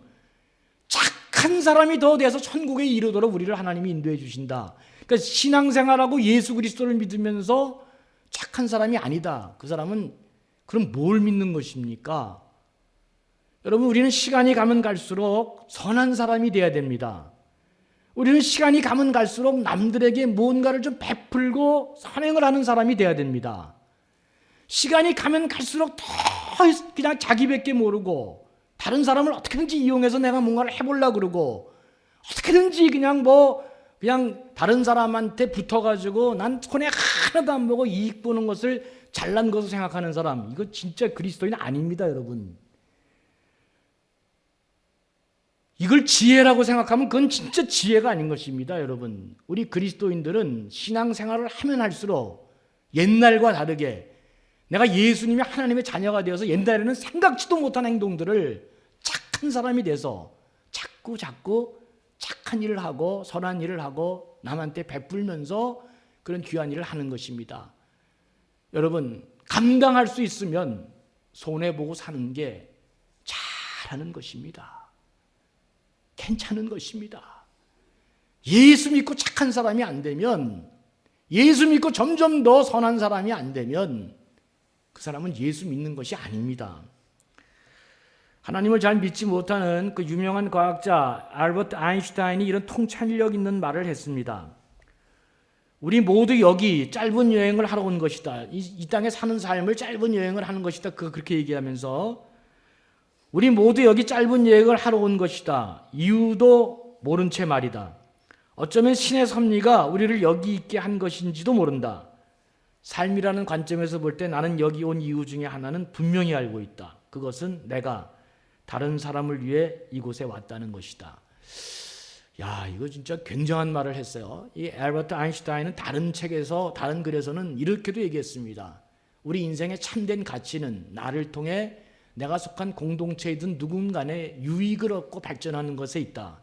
Speaker 4: 착한 사람이 더 돼서 천국에 이르도록 우리를 하나님이 인도해 주신다. 그러니까 신앙생활하고 예수 그리스도를 믿으면서 착한 사람이 아니다. 그 사람은 그럼 뭘 믿는 것입니까? 여러분, 우리는 시간이 가면 갈수록 선한 사람이 돼야 됩니다. 우리는 시간이 가면 갈수록 남들에게 뭔가를 좀 베풀고 선행을 하는 사람이 돼야 됩니다. 시간이 가면 갈수록 더 그냥 자기밖에 모르고 다른 사람을 어떻게든지 이용해서 내가 뭔가를 해보려고 그러고 어떻게든지 그냥 다른 사람한테 붙어가지고 난 손해 하나도 안 보고 이익 보는 것을 잘난 것으로 생각하는 사람, 이거 진짜 그리스도인 아닙니다, 여러분. 이걸 지혜라고 생각하면 그건 진짜 지혜가 아닌 것입니다, 여러분. 우리 그리스도인들은 신앙생활을 하면 할수록 옛날과 다르게 내가 예수님이 하나님의 자녀가 되어서 옛날에는 생각지도 못한 행동들을 착한 사람이 돼서 자꾸 착한 일을 하고 선한 일을 하고 남한테 베풀면서 그런 귀한 일을 하는 것입니다. 여러분, 감당할 수 있으면 손해보고 사는 게 잘하는 것입니다. 괜찮은 것입니다. 예수 믿고 착한 사람이 안 되면, 예수 믿고 점점 더 선한 사람이 안 되면 그 사람은 예수 믿는 것이 아닙니다. 하나님을 잘 믿지 못하는 그 유명한 과학자 알버트 아인슈타인이 이런 통찰력 있는 말을 했습니다. 우리 모두 여기 짧은 여행을 하러 온 것이다. 이 땅에 사는 삶을 짧은 여행을 하는 것이다. 그렇게 얘기하면서 우리 모두 여기 짧은 여행을 하러 온 것이다. 이유도 모른 채 말이다. 어쩌면 신의 섭리가 우리를 여기 있게 한 것인지도 모른다. 삶이라는 관점에서 볼 때 나는 여기 온 이유 중에 하나는 분명히 알고 있다. 그것은 내가 다른 사람을 위해 이곳에 왔다는 것이다. 야, 이거 진짜 굉장한 말을 했어요. 이 알버트 아인슈타인은 다른 책에서, 다른 글에서는 이렇게도 얘기했습니다. 우리 인생의 참된 가치는 나를 통해 내가 속한 공동체이든 누군가의 유익을 얻고 발전하는 것에 있다.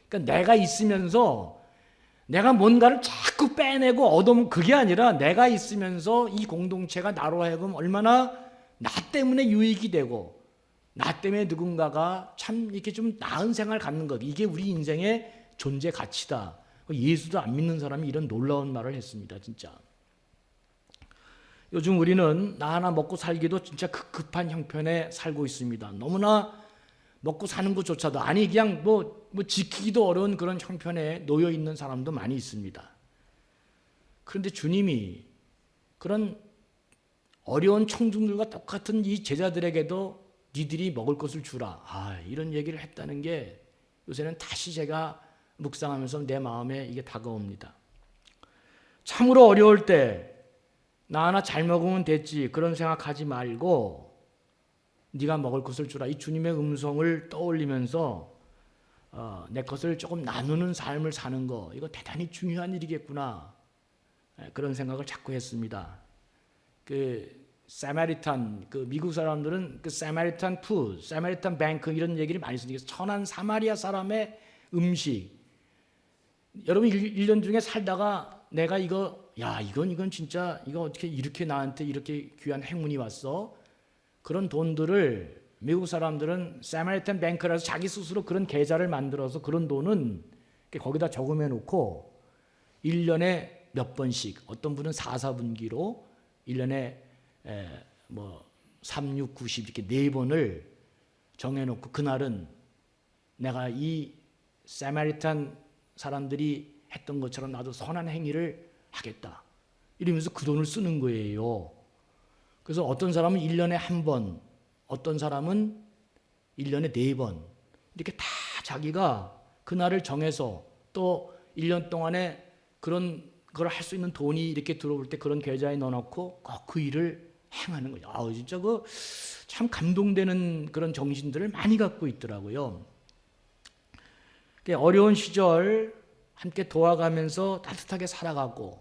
Speaker 4: 그러니까 내가 있으면서 내가 뭔가를 자꾸 빼내고 얻어먹는 그게 아니라 내가 있으면서 이 공동체가 나로 하여금 얼마나 나 때문에 유익이 되고 나 때문에 누군가가 참 이렇게 좀 나은 생활을 갖는 것, 이게 우리 인생의 존재 가치다. 예수도 안 믿는 사람이 이런 놀라운 말을 했습니다. 진짜. 요즘 우리는 나 하나 먹고 살기도 진짜 급급한 형편에 살고 있습니다. 너무나 먹고 사는 것조차도 아니 그냥 뭐 지키기도 어려운 그런 형편에 놓여 있는 사람도 많이 있습니다. 그런데 주님이 그런 어려운 청중들과 똑같은 이 제자들에게도 니들이 먹을 것을 주라. 이런 얘기를 했다는 게 요새는 다시 제가 묵상하면서 내 마음에 이게 다가옵니다. 참으로 어려울 때 나 하나 잘 먹으면 됐지 그런 생각하지 말고 네가 먹을 것을 주라. 이 주님의 음성을 떠올리면서 내 것을 조금 나누는 삶을 사는 거, 이거 대단히 중요한 일이겠구나. 그런 생각을 자꾸 했습니다. 사마리탄, 미국 사람들은 사마리탄 푸드, 사마리탄 뱅크 이런 얘기를 많이 쓰니까 천한 사마리아 사람의 음식. 여러분 1년 중에 살다가 내가 이거 야, 이건 진짜 이거 어떻게 이렇게 나한테 이렇게 귀한 행운이 왔어? 그런 돈들을 미국 사람들은 사마리탄 뱅크라서 자기 스스로 그런 계좌를 만들어서 그런 돈은 거기다 저금해 놓고 1년에 몇 번씩 어떤 분은 4분기로 1년에 뭐 3, 6, 90 이렇게 4번을 정해 놓고 그날은 내가 이 사마리탄 사람들이 했던 것처럼 나도 선한 행위를 하겠다. 이러면서 그 돈을 쓰는 거예요. 그래서 어떤 사람은 1년에 1번, 어떤 사람은 1년에 4번 이렇게 다 자기가 그날을 정해서 또 1년 동안에 그런 걸 할 수 있는 돈이 이렇게 들어올 때 그런 계좌에 넣어놓고 꼭 그 일을 행하는 거죠. 아우 진짜 그 참 감동되는 그런 정신들을 많이 갖고 있더라고요. 어려운 시절 함께 도와가면서 따뜻하게 살아가고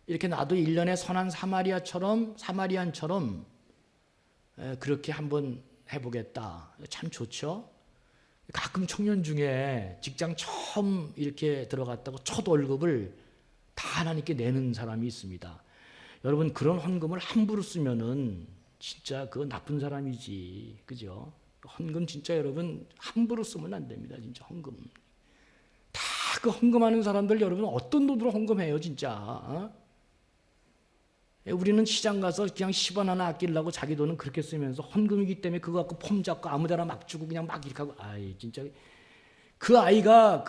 Speaker 4: 이렇게 나도 1년에 선한 사마리안처럼 그렇게 한번 해보겠다. 참 좋죠. 가끔 청년 중에 직장 처음 이렇게 들어갔다고 첫 월급을 다 하나님께 내는 사람이 있습니다. 여러분 그런 헌금을 함부로 쓰면은 진짜 그거 나쁜 사람이지, 그죠? 헌금 진짜 여러분 함부로 쓰면 안 됩니다. 진짜 헌금. 다 그 헌금하는 사람들 여러분 어떤 돈으로 헌금해요, 진짜? 어? 우리는 시장 가서 그냥 10원 하나 아끼려고 자기 돈은 그렇게 쓰면서 헌금이기 때문에 그거 갖고 폼 잡고 아무데나 막 주고 그냥 막 이렇게 하고 아이 진짜 그 애가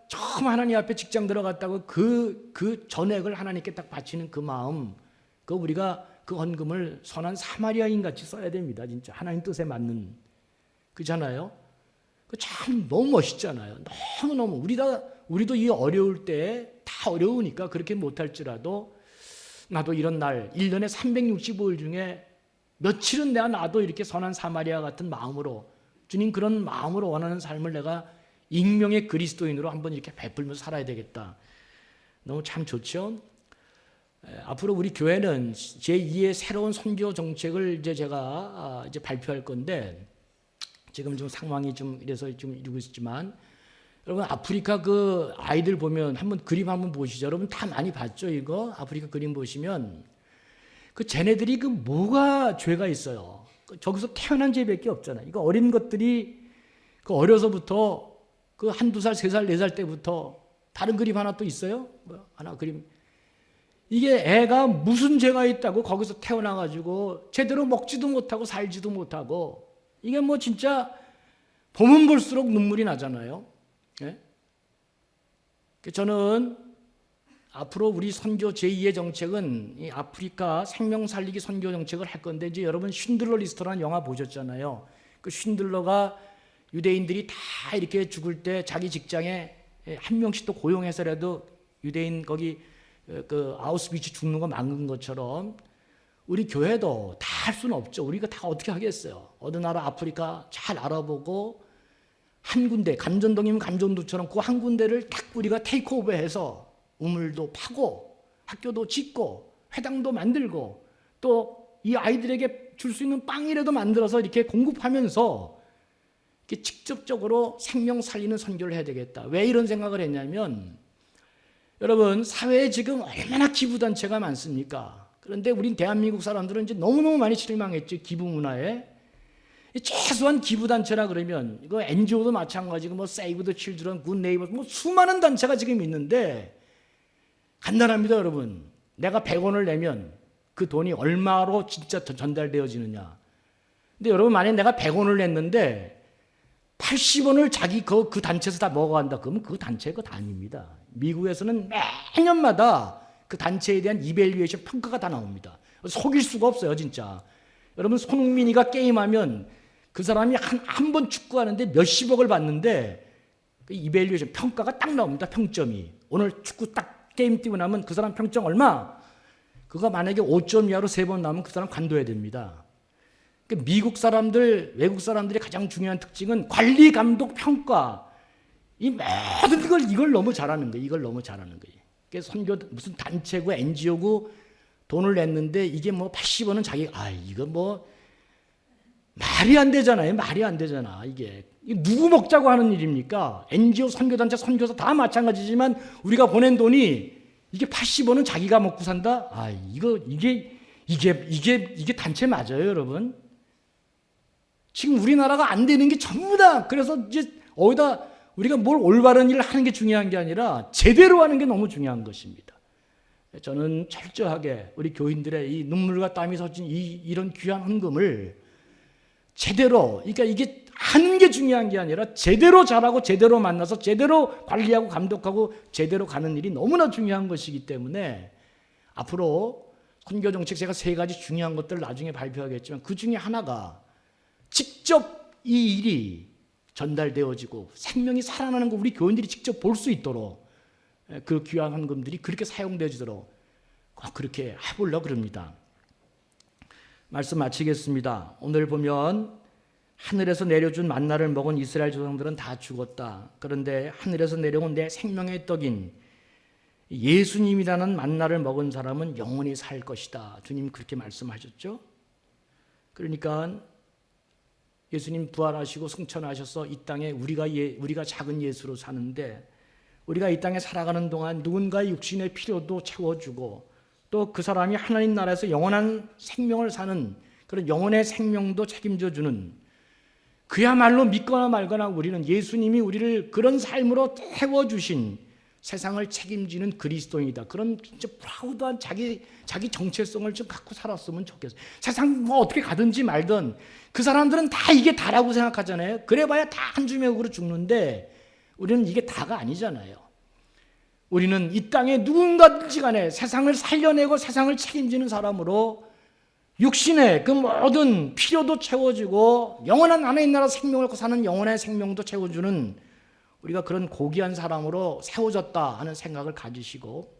Speaker 4: 처음 하나님 앞에 직장 들어갔다고 그 전액을 하나님께 딱 바치는 그 마음 그 우리가 그 헌금을 선한 사마리아인 같이 써야 됩니다. 진짜 하나님 뜻에 맞는 그잖아요. 그 참 너무 멋있잖아요. 너무 우리도 이 어려울 때 다 어려우니까 그렇게 못할지라도 나도 이런 날 1년에 365일 중에 며칠은 나도 이렇게 선한 사마리아 같은 마음으로 주님 그런 마음으로 원하는 삶을 내가 익명의 그리스도인으로 한번 이렇게 베풀면서 살아야 되겠다. 너무 참 좋죠. 앞으로 우리 교회는 제2의 새로운 선교 정책을 제가 발표할 건데 지금 좀 상황이 좀 이래서 좀 이러고 있지만 여러분 아프리카 그 아이들 보면 한번 그림 한번 보시죠. 여러분 다 많이 봤죠 이거? 아프리카 그림 보시면 그 쟤네들이 그 뭐가 죄가 있어요. 저기서 태어난 죄밖에 없잖아요. 이거 어린 것들이 그 어려서부터 그 1~2살, 3살, 4살 때부터 다른 그림 하나 또 있어요? 뭐 하나 그림 이게 애가 무슨 죄가 있다고 거기서 태어나가지고 제대로 먹지도 못하고 살지도 못하고 이게 뭐 진짜 보면 볼수록 눈물이 나잖아요. 예? 저는 앞으로 우리 선교 제2의 정책은 이 아프리카 생명 살리기 선교 정책을 할 건데 이제 여러분 쉰들러 리스트라는 영화 보셨잖아요. 그 쉰들러가 유대인들이 다 이렇게 죽을 때 자기 직장에 한 명씩 또 고용해서라도 유대인 거기 그 아우슈비츠 죽는 거 막은 것처럼 우리 교회도 다 할 수는 없죠. 우리가 다 어떻게 하겠어요. 어느 나라 아프리카 잘 알아보고 한 군데 감전동이면 감전도처럼 그 한 군데를 딱 우리가 테이크오버해서 우물도 파고 학교도 짓고 회당도 만들고 또 이 아이들에게 줄 수 있는 빵이라도 만들어서 이렇게 공급하면서 이렇게 직접적으로 생명 살리는 선교를 해야 되겠다. 왜 이런 생각을 했냐면 여러분 사회에 지금 얼마나 기부단체가 많습니까? 그런데 우린 대한민국 사람들은 이제 너무너무 많이 실망했죠. 기부 문화에. 최소한 기부단체라 그러면 이거 NGO도 마찬가지고 뭐 세이브 더 칠드런, 굿 네이버 뭐 수많은 단체가 지금 있는데 간단합니다 여러분. 내가 100원을 내면 그 돈이 얼마로 진짜 전달되어지느냐. 근데 여러분 만약에 내가 100원을 냈는데 80원을 자기 그 단체에서 다 먹어간다. 그러면 그 단체가 다 아닙니다. 미국에서는 매년마다 그 단체에 대한 이밸류에이션 평가가 다 나옵니다. 속일 수가 없어요 진짜. 여러분 손흥민이가 게임하면 그 사람이 한 번 축구하는데 몇십억을 받는데 그 이밸류에이션 평가가 딱 나옵니다. 평점이. 오늘 축구 딱 게임 뛰고 나면 그 사람 평점 얼마? 그거 만약에 5점 이하로 3번 나오면 그 사람 관둬야 됩니다. 미국 사람들, 외국 사람들의 가장 중요한 특징은 관리, 감독, 평가 이 모든 이걸 너무 잘하는 거예요. 이걸 너무 잘하는 거예요. 그래서 선교 무슨 단체고 NGO고 돈을 냈는데 이게 뭐 80원은 자기가 이거 뭐 말이 안 되잖아요. 말이 안 되잖아. 이게 누구 먹자고 하는 일입니까? NGO, 선교단체, 선교사 다 마찬가지지만 우리가 보낸 돈이 이게 80원은 자기가 먹고 산다? 아, 이게 단체 맞아요, 여러분? 지금 우리나라가 안 되는 게 전부 다 그래서 이제 어디다 우리가 뭘 올바른 일을 하는 게 중요한 게 아니라 제대로 하는 게 너무 중요한 것입니다. 저는 철저하게 우리 교인들의 이 눈물과 땀이 섞인 이런 귀한 헌금을 제대로, 그러니까 이게 하는 게 중요한 게 아니라 제대로 잘하고 제대로 만나서 제대로 관리하고 감독하고 제대로 가는 일이 너무나 중요한 것이기 때문에 앞으로 선교 정책 제가 3가지 중요한 것들을 나중에 발표하겠지만 그 중에 하나가 직접 이 일이 전달되어지고 생명이 살아나는 거 우리 교인들이 직접 볼 수 있도록 그 귀한 헌금들이 그렇게 사용되어지도록 그렇게 해보려고 그럽니다. 말씀 마치겠습니다. 오늘 보면 하늘에서 내려준 만나를 먹은 이스라엘 조상들은 다 죽었다. 그런데 하늘에서 내려온 내 생명의 떡인 예수님이라는 만나를 먹은 사람은 영원히 살 것이다. 주님 그렇게 말씀하셨죠. 그러니까 예수님 부활하시고 승천하셔서 이 땅에 우리가 작은 예수로 사는데 우리가 이 땅에 살아가는 동안 누군가의 육신의 필요도 채워주고 또 그 사람이 하나님 나라에서 영원한 생명을 사는 그런 영혼의 생명도 책임져주는 그야말로 믿거나 말거나 우리는 예수님이 우리를 그런 삶으로 태워주신 세상을 책임지는 그리스도인이다. 그런 진짜 프라우드한 자기 정체성을 좀 갖고 살았으면 좋겠어요. 세상 뭐 어떻게 가든지 말든 그 사람들은 다 이게 다라고 생각하잖아요. 그래봐야 다 한 주먹으로 죽는데 우리는 이게 다가 아니잖아요. 우리는 이 땅에 누군가든지 간에 세상을 살려내고 세상을 책임지는 사람으로 육신의 그 모든 필요도 채워주고 영원한 하나님 나라 생명을 사는 영원의 생명도 채워주는 우리가 그런 고귀한 사람으로 세워졌다 하는 생각을 가지시고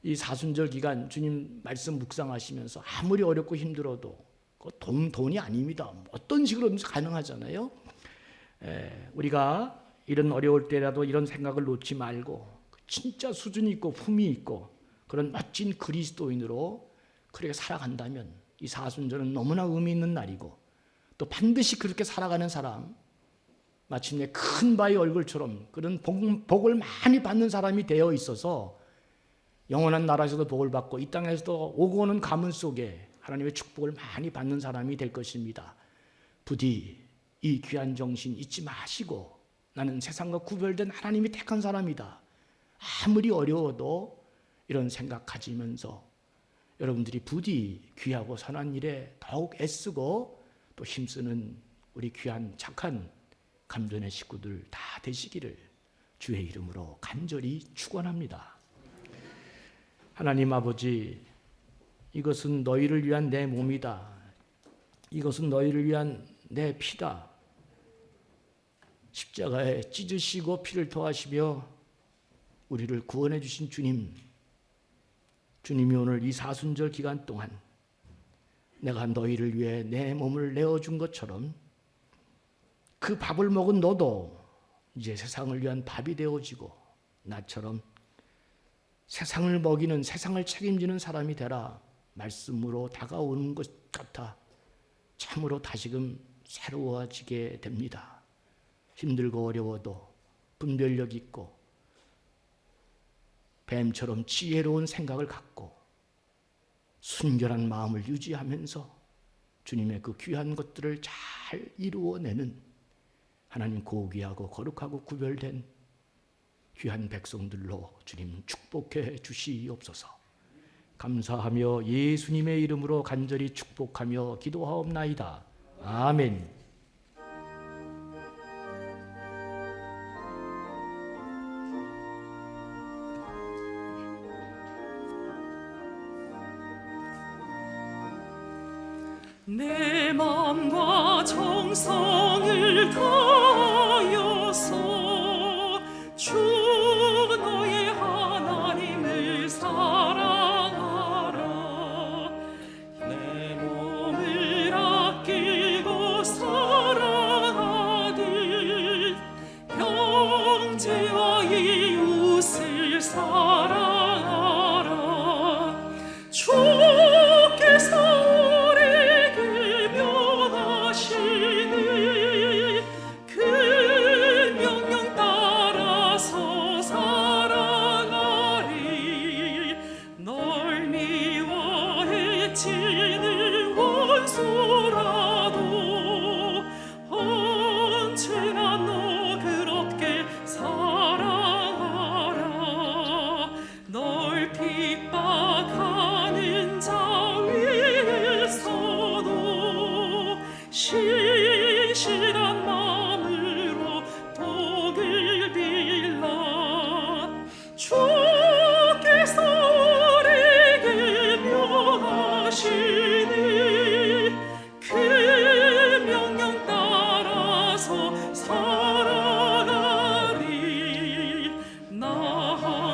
Speaker 4: 이 사순절 기간 주님 말씀 묵상하시면서 아무리 어렵고 힘들어도 돈이 아닙니다. 어떤 식으로든지 가능하잖아요. 우리가 이런 어려울 때라도 이런 생각을 놓지 말고 진짜 수준 있고 품위 있고 그런 멋진 그리스도인으로 그렇게 살아간다면 이 사순절은 너무나 의미 있는 날이고 또 반드시 그렇게 살아가는 사람 마침내 큰 바위 얼굴처럼 그런 복을 많이 받는 사람이 되어 있어서 영원한 나라에서도 복을 받고 이 땅에서도 오고 오는 가문 속에 하나님의 축복을 많이 받는 사람이 될 것입니다. 부디 이 귀한 정신 잊지 마시고 나는 세상과 구별된 하나님이 택한 사람이다. 아무리 어려워도 이런 생각 가지면서 여러분들이 부디 귀하고 선한 일에 더욱 애쓰고 또 힘쓰는 우리 귀한 착한 감전의 식구들 다 되시기를 주의 이름으로 간절히 축원합니다. 하나님 아버지, 이것은 너희를 위한 내 몸이다. 이것은 너희를 위한 내 피다. 십자가에 찢으시고 피를 토하시며 우리를 구원해 주신 주님이 오늘 이 사순절 기간 동안 내가 너희를 위해 내 몸을 내어준 것처럼 그 밥을 먹은 너도 이제 세상을 위한 밥이 되어지고 나처럼 세상을 먹이는 세상을 책임지는 사람이 되라 말씀으로 다가오는 것 같아 참으로 다시금 새로워지게 됩니다. 힘들고 어려워도 분별력 있고 뱀처럼 지혜로운 생각을 갖고 순결한 마음을 유지하면서 주님의 그 귀한 것들을 잘 이루어내는 하나님 고귀하고 거룩하고 구별된 귀한 백성들로 주님 축복해 주시옵소서. 감사하며 예수님의 이름으로 간절히 축복하며 기도하옵나이다. 아멘.
Speaker 2: 내 마음과 정성을 다하여서 주 너의 하나님을 사랑하라. 내 몸을 아끼고 사랑하듯 형제와 이웃을 사랑하라. 주께서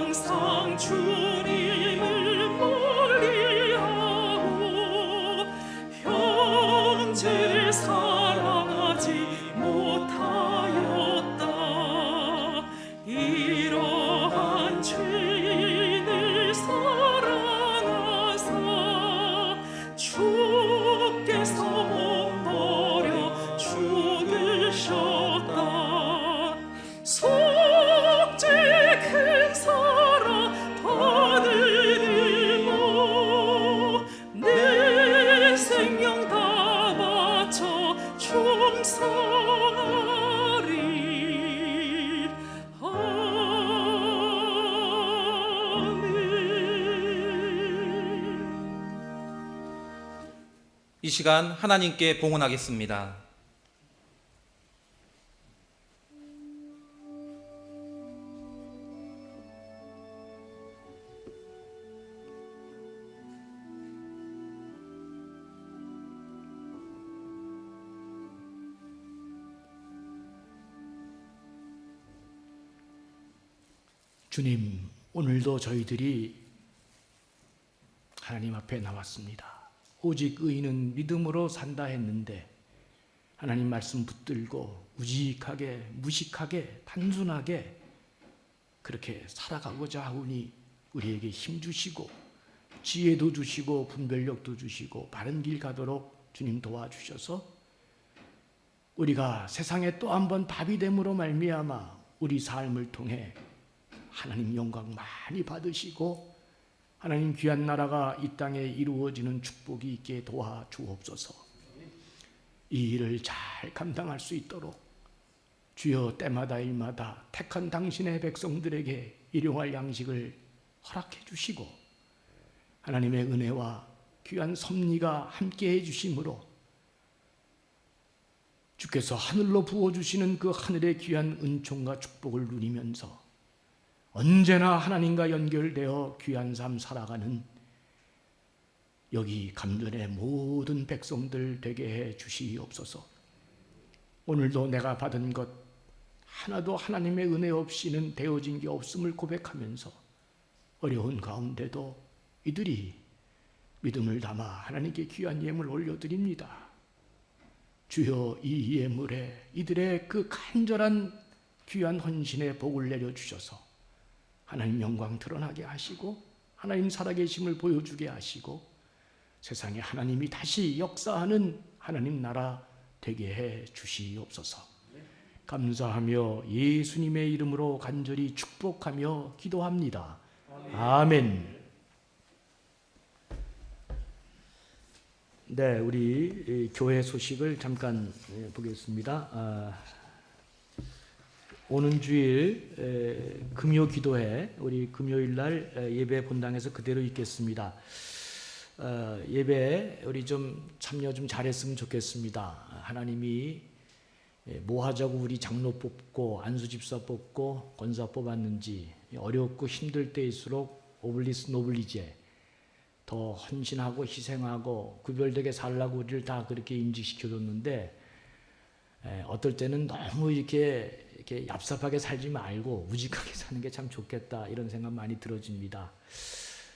Speaker 2: 항상 주님을 멀리하고 형제를 사랑하지 못하였다. 이러한 죄인을 사랑하사 주께서 못 버려 죽으셨다. 속죄 큰 사랑 받으리고 내 생명 다 바쳐 충성하리. 아멘.
Speaker 1: 이 시간 하나님께 봉헌하겠습니다.
Speaker 4: 주님, 오늘도 저희들이 하나님 앞에 나왔습니다. 오직 의인은 믿음으로 산다 했는데 하나님 말씀 붙들고 우직하게, 무식하게, 단순하게 그렇게 살아가고자 하오니 우리에게 힘 주시고 지혜도 주시고 분별력도 주시고 바른 길 가도록 주님 도와주셔서 우리가 세상에 또 한 번 답이 됨으로 말미암아 우리 삶을 통해 하나님 영광 많이 받으시고 하나님 귀한 나라가 이 땅에 이루어지는 축복이 있게 도와주옵소서. 이 일을 잘 감당할 수 있도록 주여 때마다 일마다 택한 당신의 백성들에게 일용할 양식을 허락해 주시고 하나님의 은혜와 귀한 섭리가 함께해 주심으로 주께서 하늘로 부어주시는 그 하늘의 귀한 은총과 축복을 누리면서 언제나 하나님과 연결되어 귀한 삶 살아가는 여기 감전의 모든 백성들 되게 해 주시옵소서. 오늘도 내가 받은 것 하나도 하나님의 은혜 없이는 되어진 게 없음을 고백하면서 어려운 가운데도 이들이 믿음을 담아 하나님께 귀한 예물 올려드립니다. 주여 이 예물에 이들의 그 간절한 귀한 헌신의 복을 내려주셔서 하나님 영광 드러나게 하시고 하나님 살아계심을 보여주게 하시고 세상에 하나님이 다시 역사하는 하나님 나라 되게 해 주시옵소서. 감사하며 예수님의 이름으로 간절히 축복하며 기도합니다. 아멘. 네, 우리 교회 소식을 잠깐 보겠습니다. 오는 주일 금요 기도회 우리 금요일 날 예배 본당에서 그대로 있겠습니다. 예배 우리 좀 참여 좀 잘했으면 좋겠습니다. 하나님이 뭐 하자고 우리 장로 뽑고 안수집사 뽑고 권사 뽑았는지 어렵고 힘들 때일수록 오블리스 노블리제 더 헌신하고 희생하고 구별되게 살라고 우리를 다 그렇게 인식시켜줬는데 어떨 때는 너무 이렇게 얍삽하게 살지 말고 우직하게 사는 게 참 좋겠다 이런 생각 많이 들어집니다.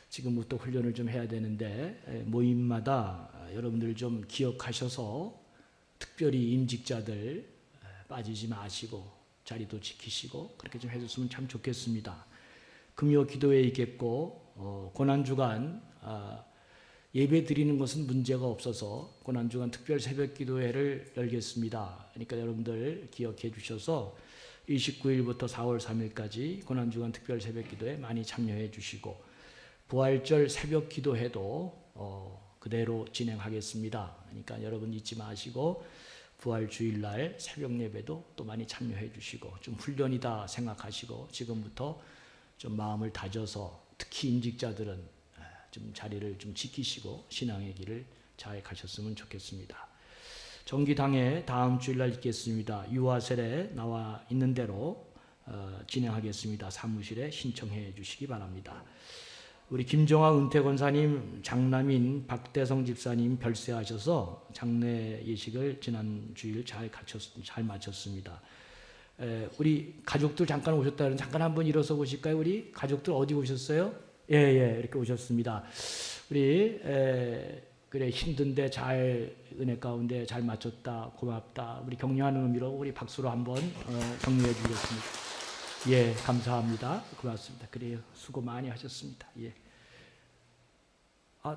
Speaker 4: 지금부터 훈련을 좀 해야 되는데 모임마다 여러분들 좀 기억하셔서 특별히 임직자들 빠지지 마시고 자리도 지키시고 그렇게 좀 해줬으면 참 좋겠습니다. 금요 기도회 있겠고 고난주간 예배 드리는 것은 문제가 없어서 고난주간 특별 새벽 기도회를 열겠습니다. 그러니까 여러분들 기억해 주셔서 29일부터 4월 3일까지 고난주간 특별 새벽 기도회 많이 참여해 주시고 부활절 새벽 기도회도 그대로 진행하겠습니다. 그러니까 여러분 잊지 마시고 부활 주일날 새벽 예배도 또 많이 참여해 주시고 좀 훈련이다 생각하시고 지금부터 좀 마음을 다져서 특히 임직자들은 좀 자리를 좀 지키시고 신앙의 길을 잘 가셨으면 좋겠습니다. 정기당회 다음 주일날 있겠습니다. 유아셀에 나와 있는 대로 진행하겠습니다. 사무실에 신청해 주시기 바랍니다. 우리 김정아 은퇴 권사님 장남인 박대성 집사님 별세하셔서 장례 예식을 지난 주일 잘 마쳤습니다. 우리 가족들 잠깐 오셨다는 잠깐 한번 일어서 보실까요? 우리 가족들 어디 오셨어요? 예, 이렇게 오셨습니다. 우리 그래 힘든데 잘 은혜 가운데 잘 마쳤다 고맙다 우리 격려하는 의미로 우리 박수로 한번 격려해 주겠습니다. 예, 감사합니다. 고맙습니다. 그래요, 수고 많이 하셨습니다. 예.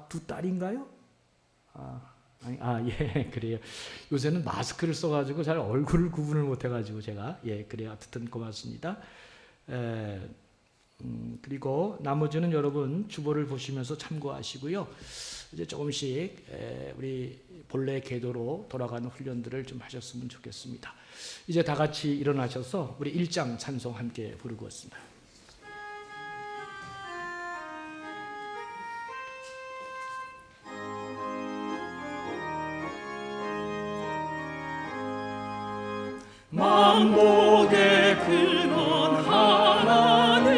Speaker 4: 두 딸인가요? 예, 그래요. 요새는 마스크를 써가지고 잘 얼굴을 구분을 못해가지고 제가 그래요. 어쨌든 고맙습니다. 그리고 나머지는 여러분 주보를 보시면서 참고하시고요. 이제 조금씩 우리 본래 궤도로 돌아가는 훈련들을 좀 하셨으면 좋겠습니다. 이제 다 같이 일어나셔서 우리 1장 찬송 함께 부르고 있습니다.
Speaker 2: 만복의 근원 하나님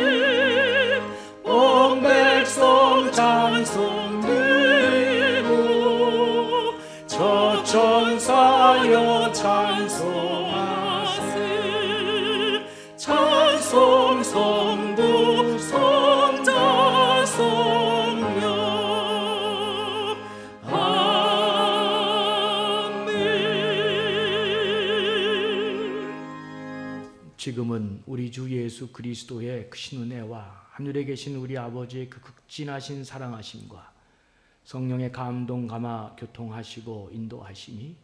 Speaker 2: 온 백성 찬송 드리고 저 천사여 찬송하세 찬송 성부 성자 성령
Speaker 4: 지금은 우리 주 예수 그리스도의 크신 은혜와 하늘에 계신 우리 아버지의 그 극진하신 사랑하심과 성령의 감동 감화 교통하시고 인도하심이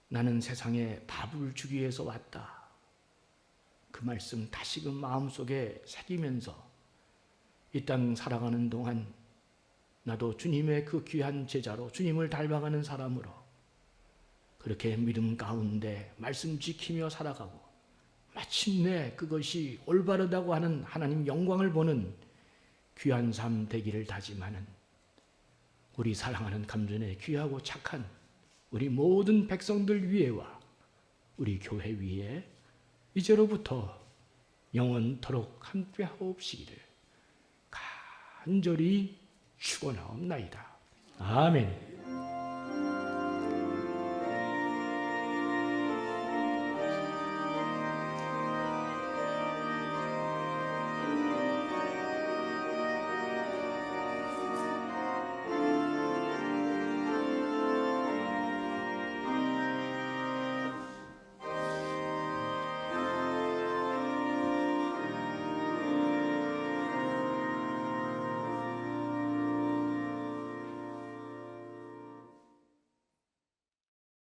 Speaker 4: 나는 세상에 밥을 주기 위해서 왔다. 그 말씀 다시금 마음속에 새기면서 이 땅 살아가는 동안 나도 주님의 그 귀한 제자로 주님을 닮아가는 사람으로 그렇게 믿음 가운데 말씀 지키며 살아가고 마침내 그것이 올바르다고 하는 하나님 영광을 보는 귀한 삶 되기를 다짐하는 우리 사랑하는 감전의 귀하고 착한 우리 모든 백성들 위에와 우리 교회 위에 이제로부터 영원토록 함께하옵시기를 간절히 축원하옵나이다. 아멘.